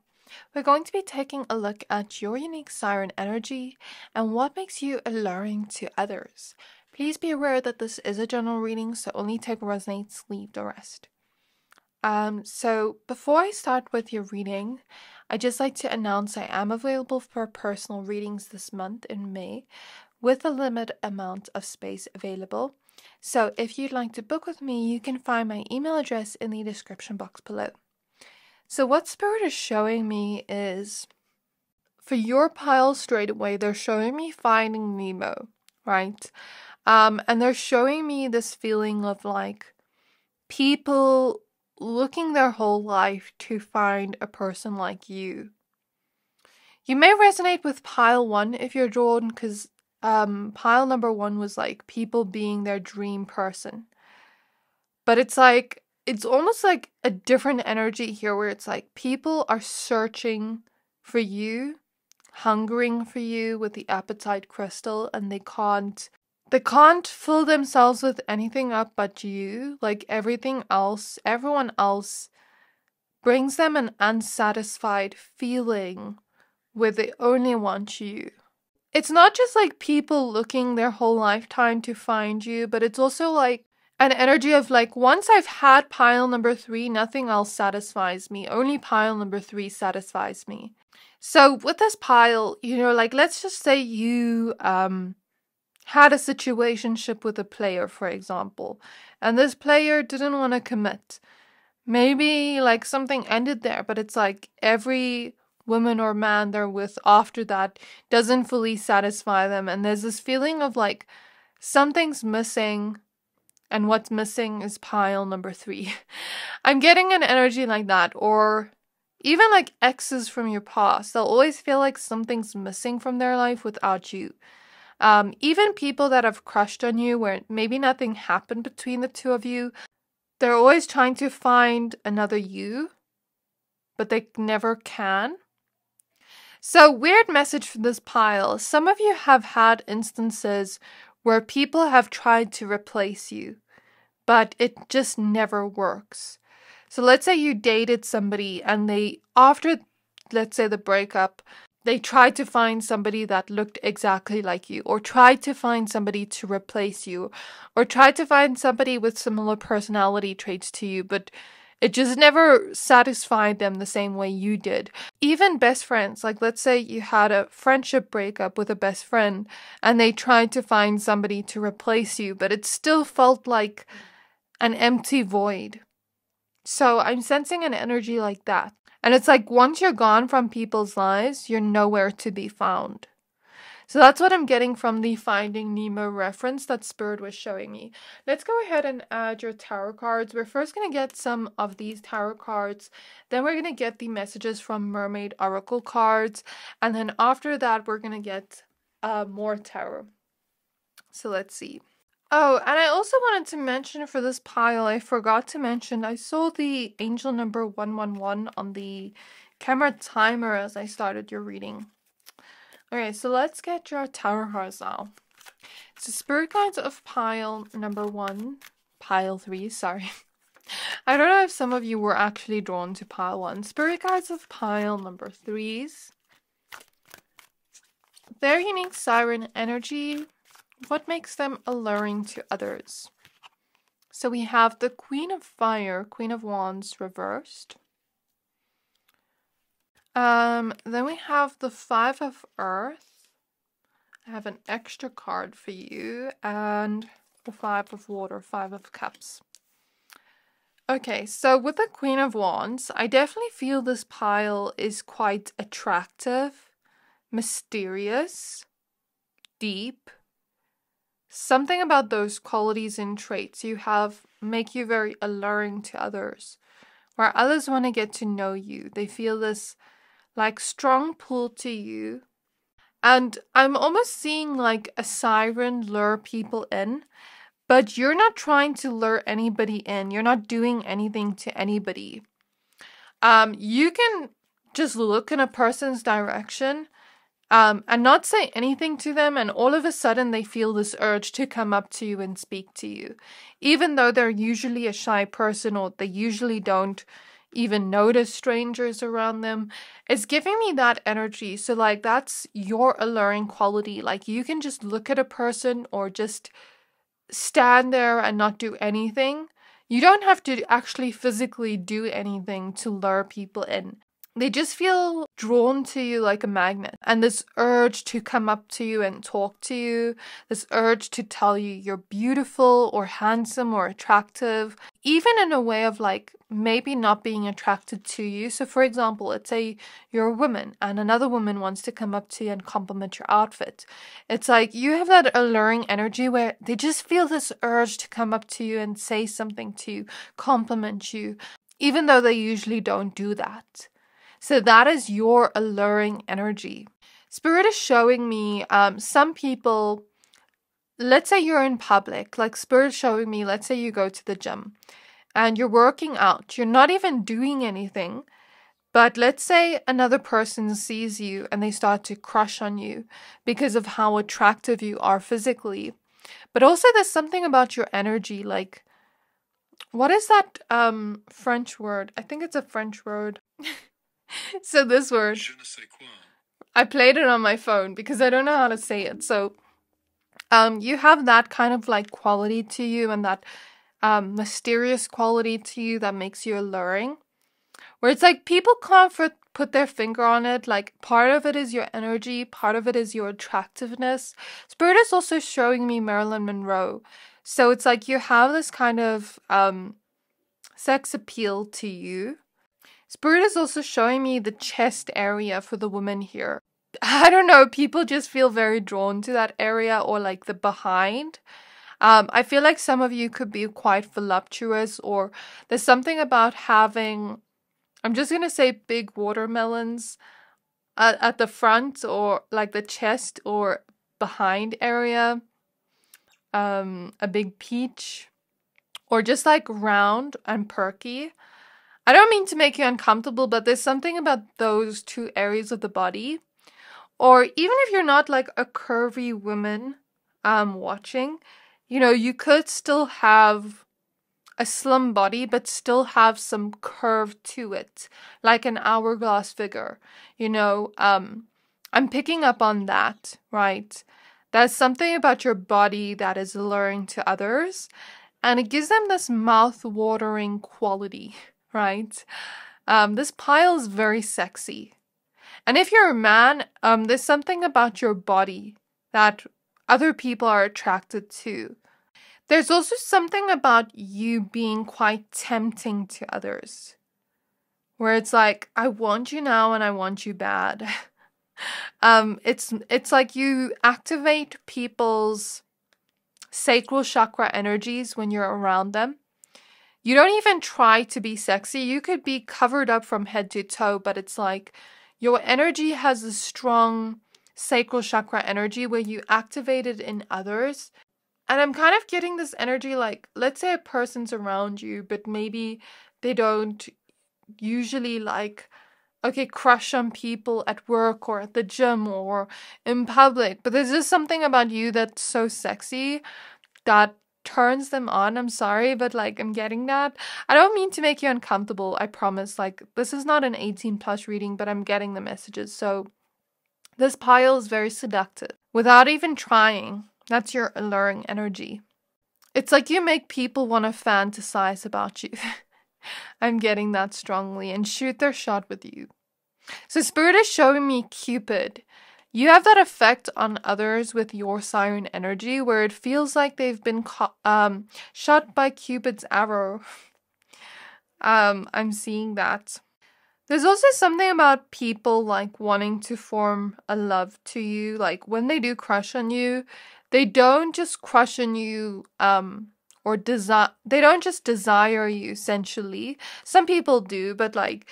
We're going to be taking a look at your unique siren energy and what makes you alluring to others. Please be aware that this is a general reading, so only take what resonates, leave the rest. So before I start with your reading, I'd just like to announce I am available for personal readings this month in May, with a limited amount of space available. So if you'd like to book with me, you can find my email address in the description box below. So what Spirit is showing me is, for your pile straight away, they're showing me Finding Nemo, right? And they're showing me this feeling of like people looking their whole life to find a person like you. You may resonate with pile 1 if you're drawn, because pile number 1 was like people being their dream person. But it's like, it's almost like a different energy here where it's like people are searching for you, hungering for you with the Apatite crystal, and they can't fill themselves with anything up but you. Like everything else, everyone else brings them an unsatisfied feeling where they only want you. It's not just like people looking their whole lifetime to find you, but it's also like an energy of like, once I've had pile number 3, nothing else satisfies me. Only pile number 3 satisfies me. So with this pile, you know, like let's just say you had a situationship with a player, for example, and this player didn't want to commit. Maybe like something ended there, but it's like every woman or man they're with after that doesn't fully satisfy them, and there's this feeling of like something's missing, and what's missing is pile number 3. I'm getting an energy like that. Or even like exes from your past, they'll always feel like something's missing from their life without you. Even people that have crushed on you where maybe nothing happened between the two of you, they're always trying to find another you, but they never can. So, weird message for this pile. Some of you have had instances where people have tried to replace you, but it just never works. So let's say you dated somebody and they, after, let's say the breakup, they tried to find somebody that looked exactly like you, or tried to find somebody to replace you, or tried to find somebody with similar personality traits to you, but it just never satisfied them the same way you did. Even best friends, like let's say you had a friendship breakup with a best friend and they tried to find somebody to replace you, but it still felt like an empty void. So I'm sensing an energy like that. And it's like once you're gone from people's lives, you're nowhere to be found. So that's what I'm getting from the Finding Nemo reference that Spirit was showing me. Let's go ahead and add your tarot cards. We're first going to get some of these tarot cards. Then we're going to get the messages from Mermaid Oracle cards. And then after that, we're going to get more tarot. So let's see. Oh, and I also wanted to mention for this pile, I forgot to mention, I saw the angel number 111 on the camera timer as I started your reading. Okay, so let's get your tarot cards now. So spirit guides of pile number 1, pile 3, sorry. I don't know if some of you were actually drawn to pile 1. Spirit guides of pile number 3s. Their unique siren energy. What makes them alluring to others? So we have the Queen of Fire, Queen of Wands reversed. Then we have the Five of Earth. I have an extra card for you. And the Five of Water, Five of Cups. Okay, so with the Queen of Wands, I definitely feel this pile is quite attractive, mysterious, deep. Something about those qualities and traits you have make you very alluring to others, where others want to get to know you. They feel this like strong pull to you. And I'm almost seeing like a siren lure people in, but you're not trying to lure anybody in. You're not doing anything to anybody. You can just look in a person's direction and not say anything to them, and all of a sudden they feel this urge to come up to you and speak to you. Even though they're usually a shy person or they usually don't even notice strangers around them, it's giving me that energy. So like that's your alluring quality. Like you can just look at a person or just stand there and not do anything. You don't have to actually physically do anything to lure people in. They just feel drawn to you like a magnet. And this urge to come up to you and talk to you, this urge to tell you you're beautiful or handsome or attractive, even in a way of like maybe not being attracted to you. So for example, let's say you're a woman and another woman wants to come up to you and compliment your outfit. It's like you have that alluring energy where they just feel this urge to come up to you and say something to you, compliment you, even though they usually don't do that. So that is your alluring energy. Spirit is showing me some people, let's say you're in public, like Spirit is showing me, let's say you go to the gym and you're working out. You're not even doing anything, but let's say another person sees you and they start to crush on you because of how attractive you are physically. But also there's something about your energy, like, what is that French word? I think it's a French word. So this word, I played it on my phone because I don't know how to say it. So you have that kind of like quality to you and that mysterious quality to you that makes you alluring. Where it's like people can't put their finger on it. Like part of it is your energy, part of it is your attractiveness. Spirit is also showing me Marilyn Monroe. So it's like you have this kind of sex appeal to you. Spirit is also showing me the chest area for the woman here. I don't know, people just feel very drawn to that area or like the behind. I feel like some of you could be quite voluptuous, or there's something about having, I'm just going to say big watermelons at the front or like the chest or behind area. A big peach or just like round and perky. I don't mean to make you uncomfortable, but there's something about those two areas of the body. Or even if you're not like a curvy woman watching, you know, you could still have a slim body, but still have some curve to it, like an hourglass figure. You know, I'm picking up on that, right? There's something about your body that is alluring to others, and it gives them this mouth-watering quality. Right? This pile is very sexy. And if you're a man, there's something about your body that other people are attracted to. There's also something about you being quite tempting to others. Where it's like, I want you now and I want you bad. It's like you activate people's sacral chakra energies when you're around them. You don't even try to be sexy. You could be covered up from head to toe, but it's like your energy has a strong sacral chakra energy where you activate it in others. And I'm kind of getting this energy like, let's say a person's around you, but maybe they don't usually like, okay, crush on people at work or at the gym or in public. But there's just something about you that's so sexy that turns them on. I'm sorry, but like, I'm getting that. I don't mean to make you uncomfortable, I promise. Like, this is not an 18 plus reading, but I'm getting the messages. So this pile is very seductive without even trying. That's your alluring energy. It's like you make people want to fantasize about you. I'm getting that strongly, and shoot their shot with you. So Spirit is showing me Cupid. You have that effect on others with your Siren energy where it feels like they've been shot by Cupid's arrow. I'm seeing that. There's also something about people like wanting to form a love to you. Like when they do crush on you, they don't just crush on you or they don't just desire you sensually. Some people do, but like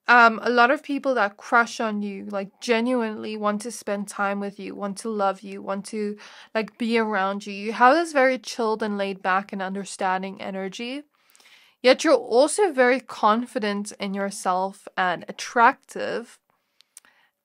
a lot of people that crush on you like genuinely want to spend time with you, want to love you, want to like be around you. You have this very chilled and laid back and understanding energy. Yet you're also very confident in yourself and attractive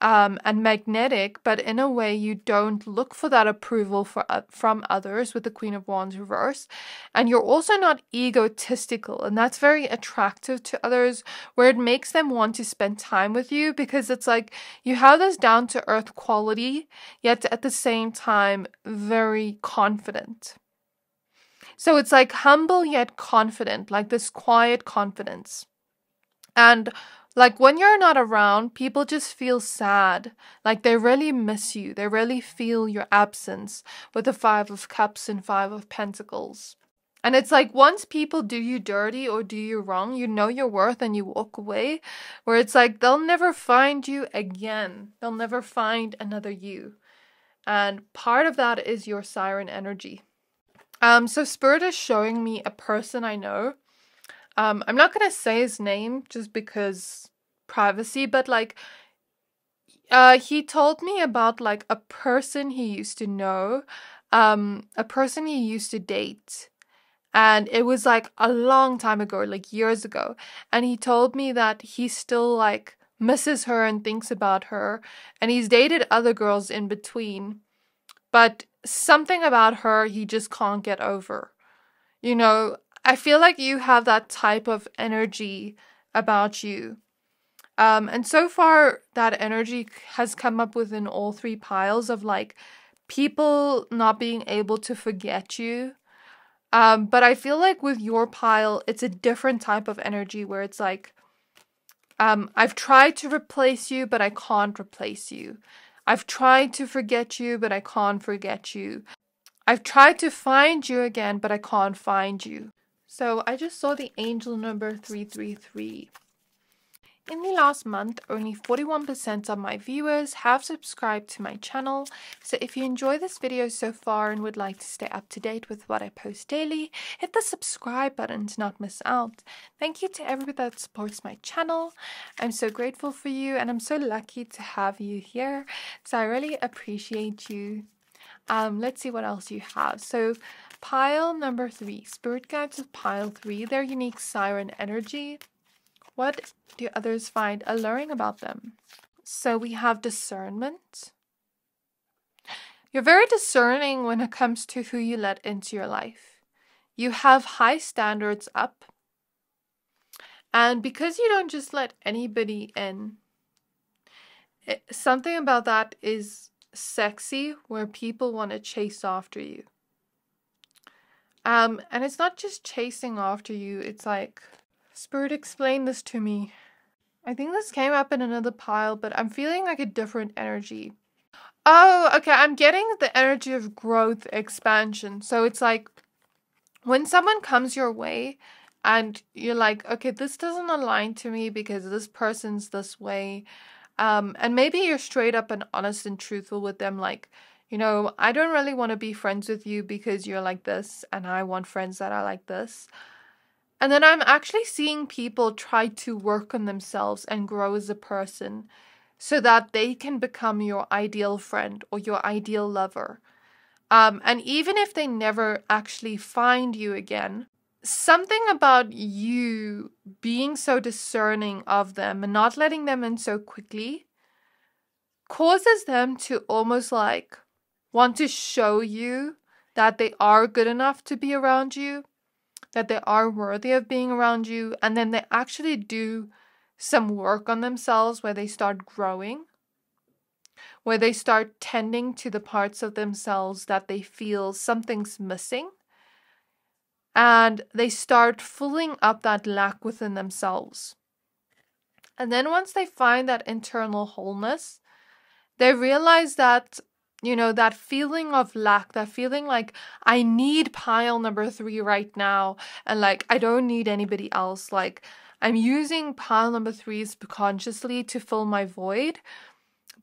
and magnetic, but in a way you don't look for that approval from others with the Queen of Wands reverse. And you're also not egotistical, and that's very attractive to others, where it makes them want to spend time with you because it's like you have this down-to-earth quality, yet at the same time very confident. So it's like humble yet confident, like this quiet confidence. And like when you're not around, people just feel sad. Like they really miss you. They really feel your absence with the 5 of Cups and 5 of Pentacles. And it's like once people do you dirty or do you wrong, you know your worth and you walk away. Where it's like they'll never find you again. They'll never find another you. And part of that is your Siren energy. So Spirit is showing me a person I know. I'm not gonna say his name just because privacy, but like, he told me about like a person he used to know, a person he used to date, and it was like a long time ago, like years ago, and he told me that he still like misses her and thinks about her, and he's dated other girls in between, but something about her he just can't get over. You know, I feel like you have that type of energy about you. And so far, that energy has come up within all 3 piles of like people not being able to forget you. But I feel like with your pile, it's a different type of energy where it's like, I've tried to replace you, but I can't replace you. I've tried to forget you, but I can't forget you. I've tried to find you again, but I can't find you. So I just saw the angel number 333. In the last month, only 41% of my viewers have subscribed to my channel. So if you enjoy this video so far and would like to stay up to date with what I post daily, hit the subscribe button to not miss out. Thank you to everybody that supports my channel. I'm so grateful for you and I'm so lucky to have you here. So I really appreciate you. Let's see what else you have. So pile number 3, spirit guides of pile 3, their unique siren energy. What do others find alluring about them? So we have discernment. You're very discerning when it comes to who you let into your life. You have high standards up. And because you don't just let anybody in, something about that is sexy where people want to chase after you. And it's not just chasing after you, it's like, Spirit, explain this to me. I think this came up in another pile, but I'm feeling like a different energy. Oh, okay, I'm getting the energy of growth, expansion. So it's like, when someone comes your way and you're like, okay, this doesn't align to me because this person's this way. And maybe you're straight up and honest and truthful with them, like, you know, I don't really want to be friends with you because you're like this, and I want friends that are like this. And then I'm actually seeing people try to work on themselves and grow as a person so that they can become your ideal friend or your ideal lover. And even if they never actually find you again, something about you being so discerning of them and not letting them in so quickly causes them to almost like want to show you that they are good enough to be around you, that they are worthy of being around you, and then they actually do some work on themselves where they start growing, where they start tending to the parts of themselves that they feel something's missing, and they start filling up that lack within themselves. And then once they find that internal wholeness, they realize that, that feeling of lack, that feeling like I need pile number 3 right now, and like I don't need anybody else. Like I'm using pile number 3 subconsciously to fill my void.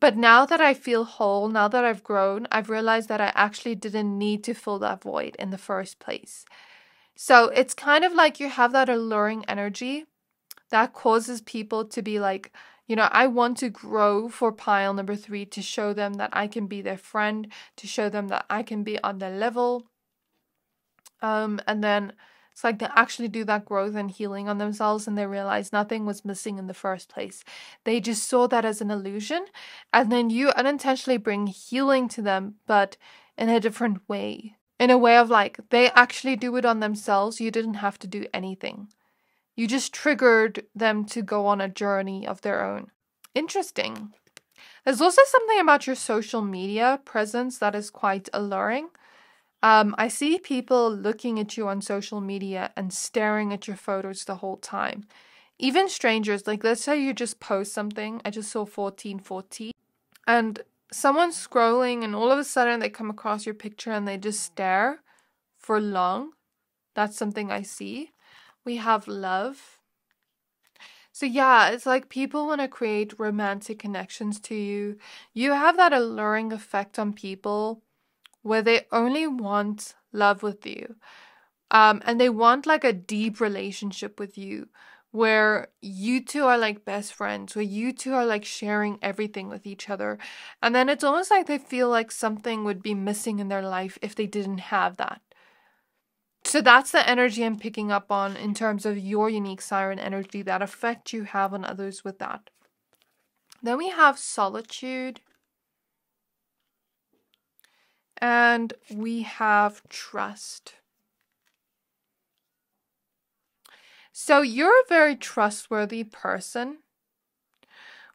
But now that I feel whole, now that I've grown, I've realized that I actually didn't need to fill that void in the first place. So it's kind of like you have that alluring energy that causes people to be like, I want to grow for pile number 3 to show them that I can be their friend, to show them that I can be on their level. And then it's like they actually do that growth and healing on themselves, and they realize nothing was missing in the first place. They just saw that as an illusion, and then you unintentionally bring healing to them, but in a different way. In a way of like, they actually do it on themselves. You didn't have to do anything. You just triggered them to go on a journey of their own. Interesting. There's also something about your social media presence that is quite alluring. I see people looking at you on social media and staring at your photos the whole time. Even strangers, like let's say you just post something. I just saw 1440 and someone's scrolling and all of a sudden they come across your picture and they just stare for long. That's something I see. We have love. So yeah, it's like people want to create romantic connections to you. You have that alluring effect on people where they only want love with you. And they want like a deep relationship with you where you two are like best friends, where you two are like sharing everything with each other. And then it's almost like they feel like something would be missing in their life if they didn't have that. So that's the energy I'm picking up on in terms of your unique siren energy, that effect you have on others with that. Then we have solitude. And we have trust. So you're a very trustworthy person,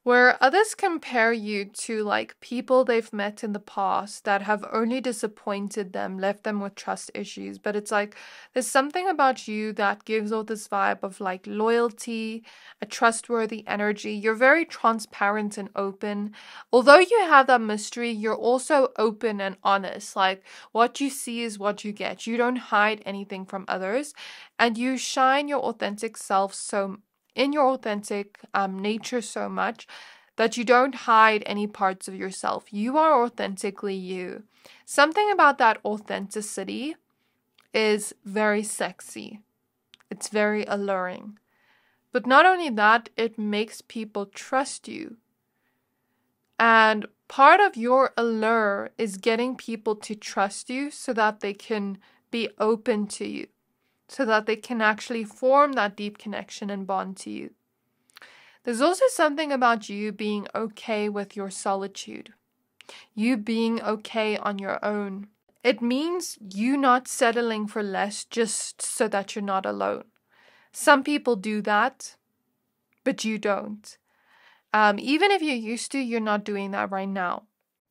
where others compare you to like people they've met in the past that have only disappointed them, left them with trust issues. But it's like there's something about you that gives all this vibe of like loyalty, a trustworthy energy. You're very transparent and open. Although you have that mystery, you're also open and honest. Like what you see is what you get. You don't hide anything from others, and you shine your authentic self in your authentic nature so much that you don't hide any parts of yourself. You are authentically you. Something about that authenticity is very sexy. It's very alluring. But not only that, it makes people trust you. And part of your allure is getting people to trust you so that they can be open to you, so that they can actually form that deep connection and bond to you. There's also something about you being okay with your solitude, you being okay on your own. It means you not settling for less just so that you're not alone. Some people do that, but you don't. Even if you used to, you're not doing that right now.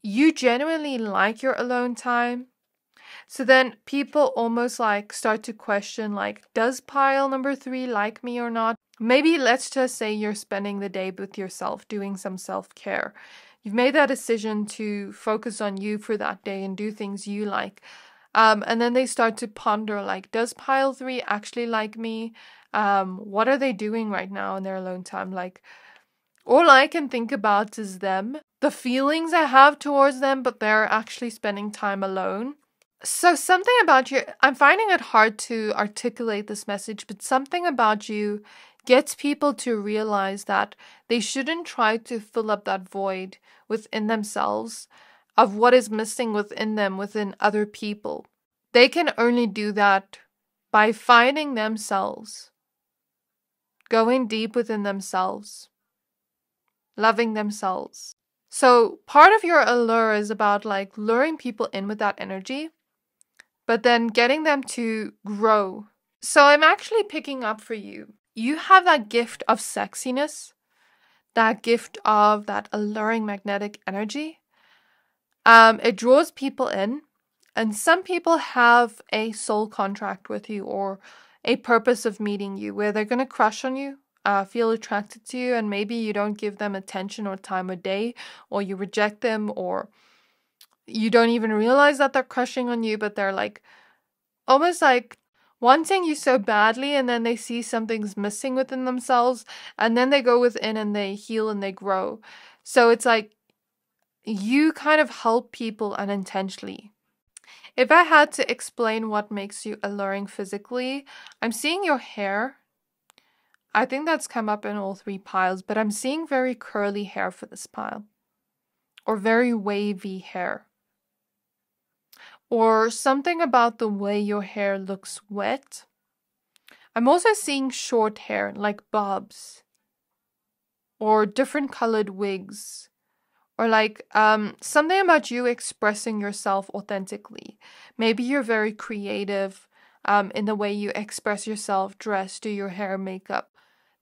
You genuinely like your alone time. So then people almost like start to question like, does pile number 3 like me or not? Maybe let's just say you're spending the day with yourself, doing some self-care. You've made that decision to focus on you for that day and do things you like. And then they start to ponder like, does pile 3 actually like me? What are they doing right now in their alone time? Like, all I can think about is them, the feelings I have towards them, but they're actually spending time alone. So something about you, I'm finding it hard to articulate this message, but something about you gets people to realize that they shouldn't try to fill up that void within themselves of what is missing within them, within other people. They can only do that by finding themselves, going deep within themselves, loving themselves. So part of your allure is about like luring people in with that energy, but then getting them to grow. So I'm actually picking up for you. You have that gift of sexiness, that gift of that alluring magnetic energy. It draws people in, and some people have a soul contract with you or a purpose of meeting you where they're going to crush on you, feel attracted to you, and maybe you don't give them attention or time of day, or you reject them, or you don't even realize that they're crushing on you, but they're like almost like wanting you so badly, and then they see something's missing within themselves, and then they go within and they heal and they grow. So it's like you kind of help people unintentionally. If I had to explain what makes you alluring physically, I'm seeing your hair. I think that's come up in all three piles, but I'm seeing very curly hair for this pile, or very wavy hair, or something about the way your hair looks wet. I'm also seeing short hair, like bobs, or different colored wigs, or like something about you expressing yourself authentically. Maybe you're very creative in the way you express yourself, dress, do your hair, makeup.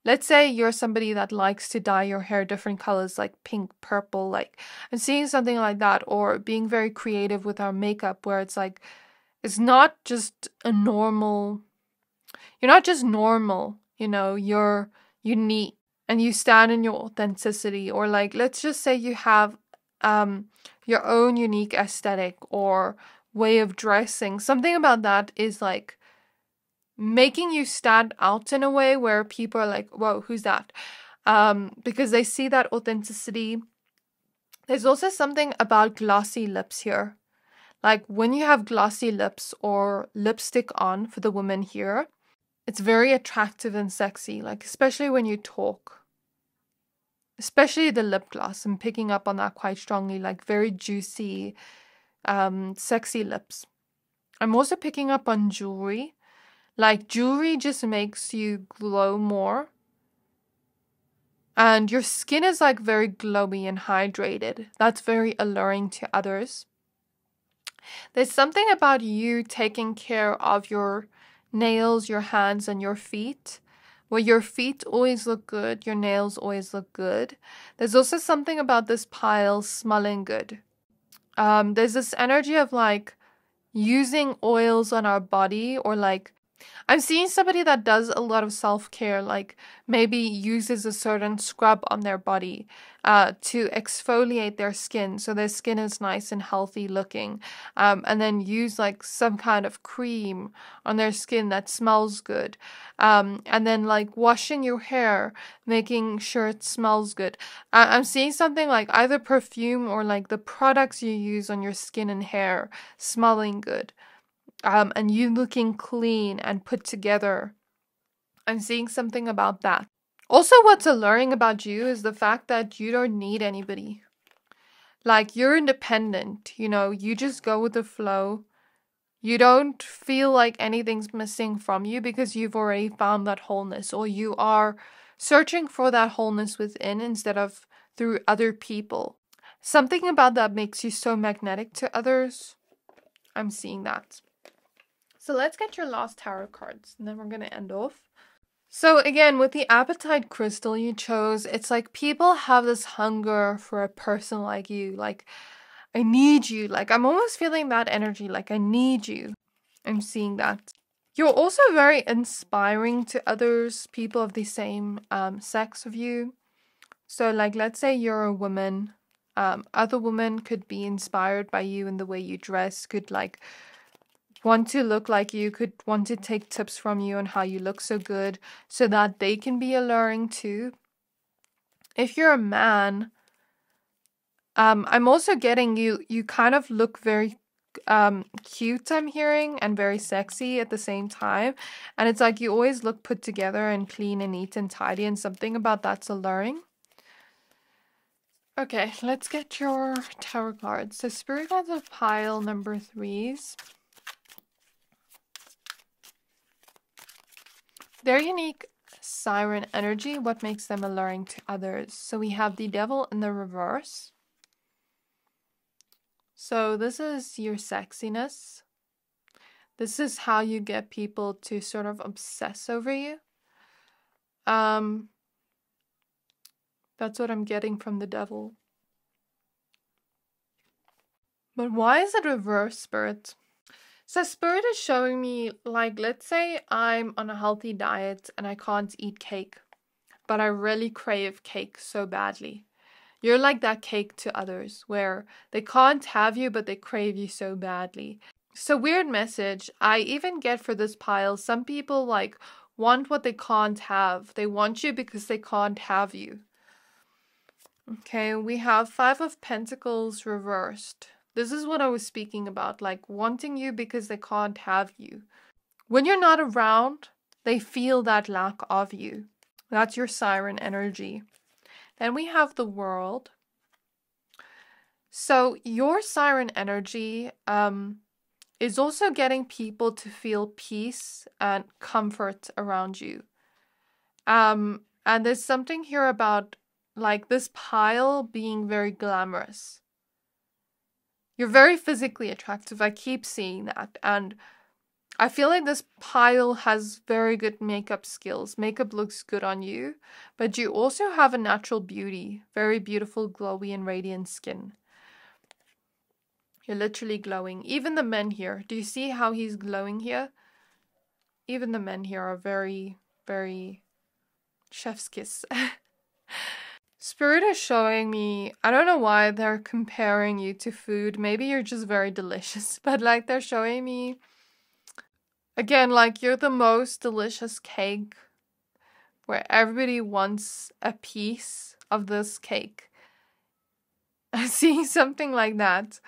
Let's say you're somebody that likes to dye your hair different colors, like pink, purple, like I'm seeing something like that, or being very creative with our makeup where it's like, it's not just a normal, you're not just normal, you know, you're unique and you stand in your authenticity. Or like, let's just say you have your own unique aesthetic or way of dressing. Something about that is like making you stand out in a way where people are like, whoa, who's that? Because they see that authenticity. There's also something about glossy lips here. Like when you have glossy lips or lipstick on for the women here, it's very attractive and sexy, like especially when you talk. Especially the lip gloss. I'm picking up on that quite strongly, like very juicy, sexy lips. I'm also picking up on jewelry. Like jewelry just makes you glow more. And your skin is like very glowy and hydrated. That's very alluring to others. There's something about you taking care of your nails, your hands, and your feet, where your feet always look good, your nails always look good. There's also something about this pile smelling good. There's this energy of like using oils on our body, or like I'm seeing somebody that does a lot of self-care, like maybe uses a certain scrub on their body to exfoliate their skin so their skin is nice and healthy looking, and then use like some kind of cream on their skin that smells good, and then like washing your hair, making sure it smells good. I'm seeing something like either perfume or like the products you use on your skin and hair smelling good. And you looking clean and put together. I'm seeing something about that. Also, what's alluring about you is the fact that you don't need anybody. Like, you're independent, you know, you just go with the flow. You don't feel like anything's missing from you because you've already found that wholeness, or you are searching for that wholeness within instead of through other people. Something about that makes you so magnetic to others. I'm seeing that. So let's get your last tarot cards, and then we're going to end off. So again, with the Apatite crystal you chose, it's like people have this hunger for a person like you. Like, I need you. Like, I'm almost feeling that energy. Like, I need you. I'm seeing that. You're also very inspiring to others, people of the same sex of you. So like, let's say you're a woman. Other women could be inspired by you in the way you dress, could like want to look like you, could want to take tips from you on how you look so good so that they can be alluring too. If you're a man, I'm also getting you kind of look very cute, I'm hearing, and very sexy at the same time. And it's like you always look put together and clean and neat and tidy, and something about that's alluring. Okay, let's get your tarot cards. So Spirit Guides of pile number 3s. Their unique siren energy, what makes them alluring to others. So we have the devil in the reverse. So this is your sexiness. This is how you get people to sort of obsess over you. That's what I'm getting from the devil. But why is it reverse, Spirit? So Spirit is showing me, like, let's say I'm on a healthy diet and I can't eat cake, but I really crave cake so badly. You're like that cake to others, where they can't have you, but they crave you so badly. So weird message. I even get for this pile, some people like want what they can't have. They want you because they can't have you. Okay, we have 5 of Pentacles reversed. This is what I was speaking about, like wanting you because they can't have you. When you're not around, they feel that lack of you. That's your siren energy. Then we have the World. So your siren energy is also getting people to feel peace and comfort around you. And there's something here about like this pile being very glamorous. You're very physically attractive. I keep seeing that. And I feel like this pile has very good makeup skills. Makeup looks good on you. But you also have a natural beauty. Very beautiful, glowy, and radiant skin. You're literally glowing. Even the men here. Do you see how he's glowing here? Even the men here are very, very chef's kiss. Spirit is showing me, I don't know why they're comparing you to food. Maybe you're just very delicious. But like they're showing me, again, like you're the most delicious cake where everybody wants a piece of this cake. I'm seeing something like that.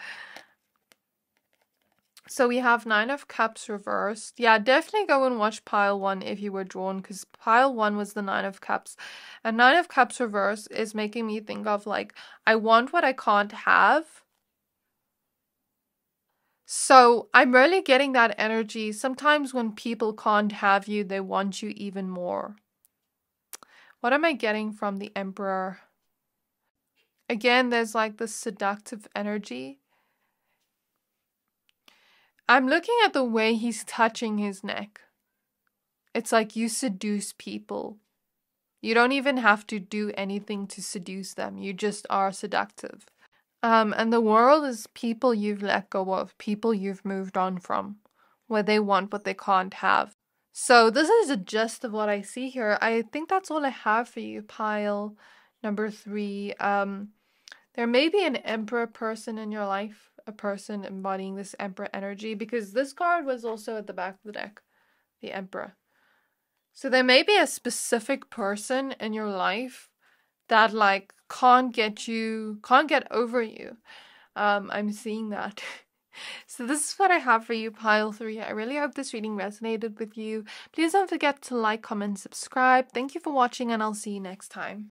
So we have 9 of Cups reversed. Yeah, definitely go and watch pile 1 if you were drawn, because pile 1 was the 9 of Cups. And 9 of Cups reversed is making me think of like, I want what I can't have. So I'm really getting that energy. Sometimes when people can't have you, they want you even more. What am I getting from the Emperor? Again, there's like this seductive energy. I'm looking at the way he's touching his neck. It's like you seduce people. You don't even have to do anything to seduce them. You just are seductive. And the World is people you've let go of, people you've moved on from, where they want what they can't have. So this is the gist of what I see here. I think that's all I have for you, pile number 3. There may be an Emperor person in your life, a person embodying this Emperor energy, because this card was also at the back of the deck, the Emperor. So there may be a specific person in your life that like can't get over you. I'm seeing that. So this is what I have for you, pile 3. I really hope this reading resonated with you. Please don't forget to like, comment, subscribe. Thank you for watching, and I'll see you next time.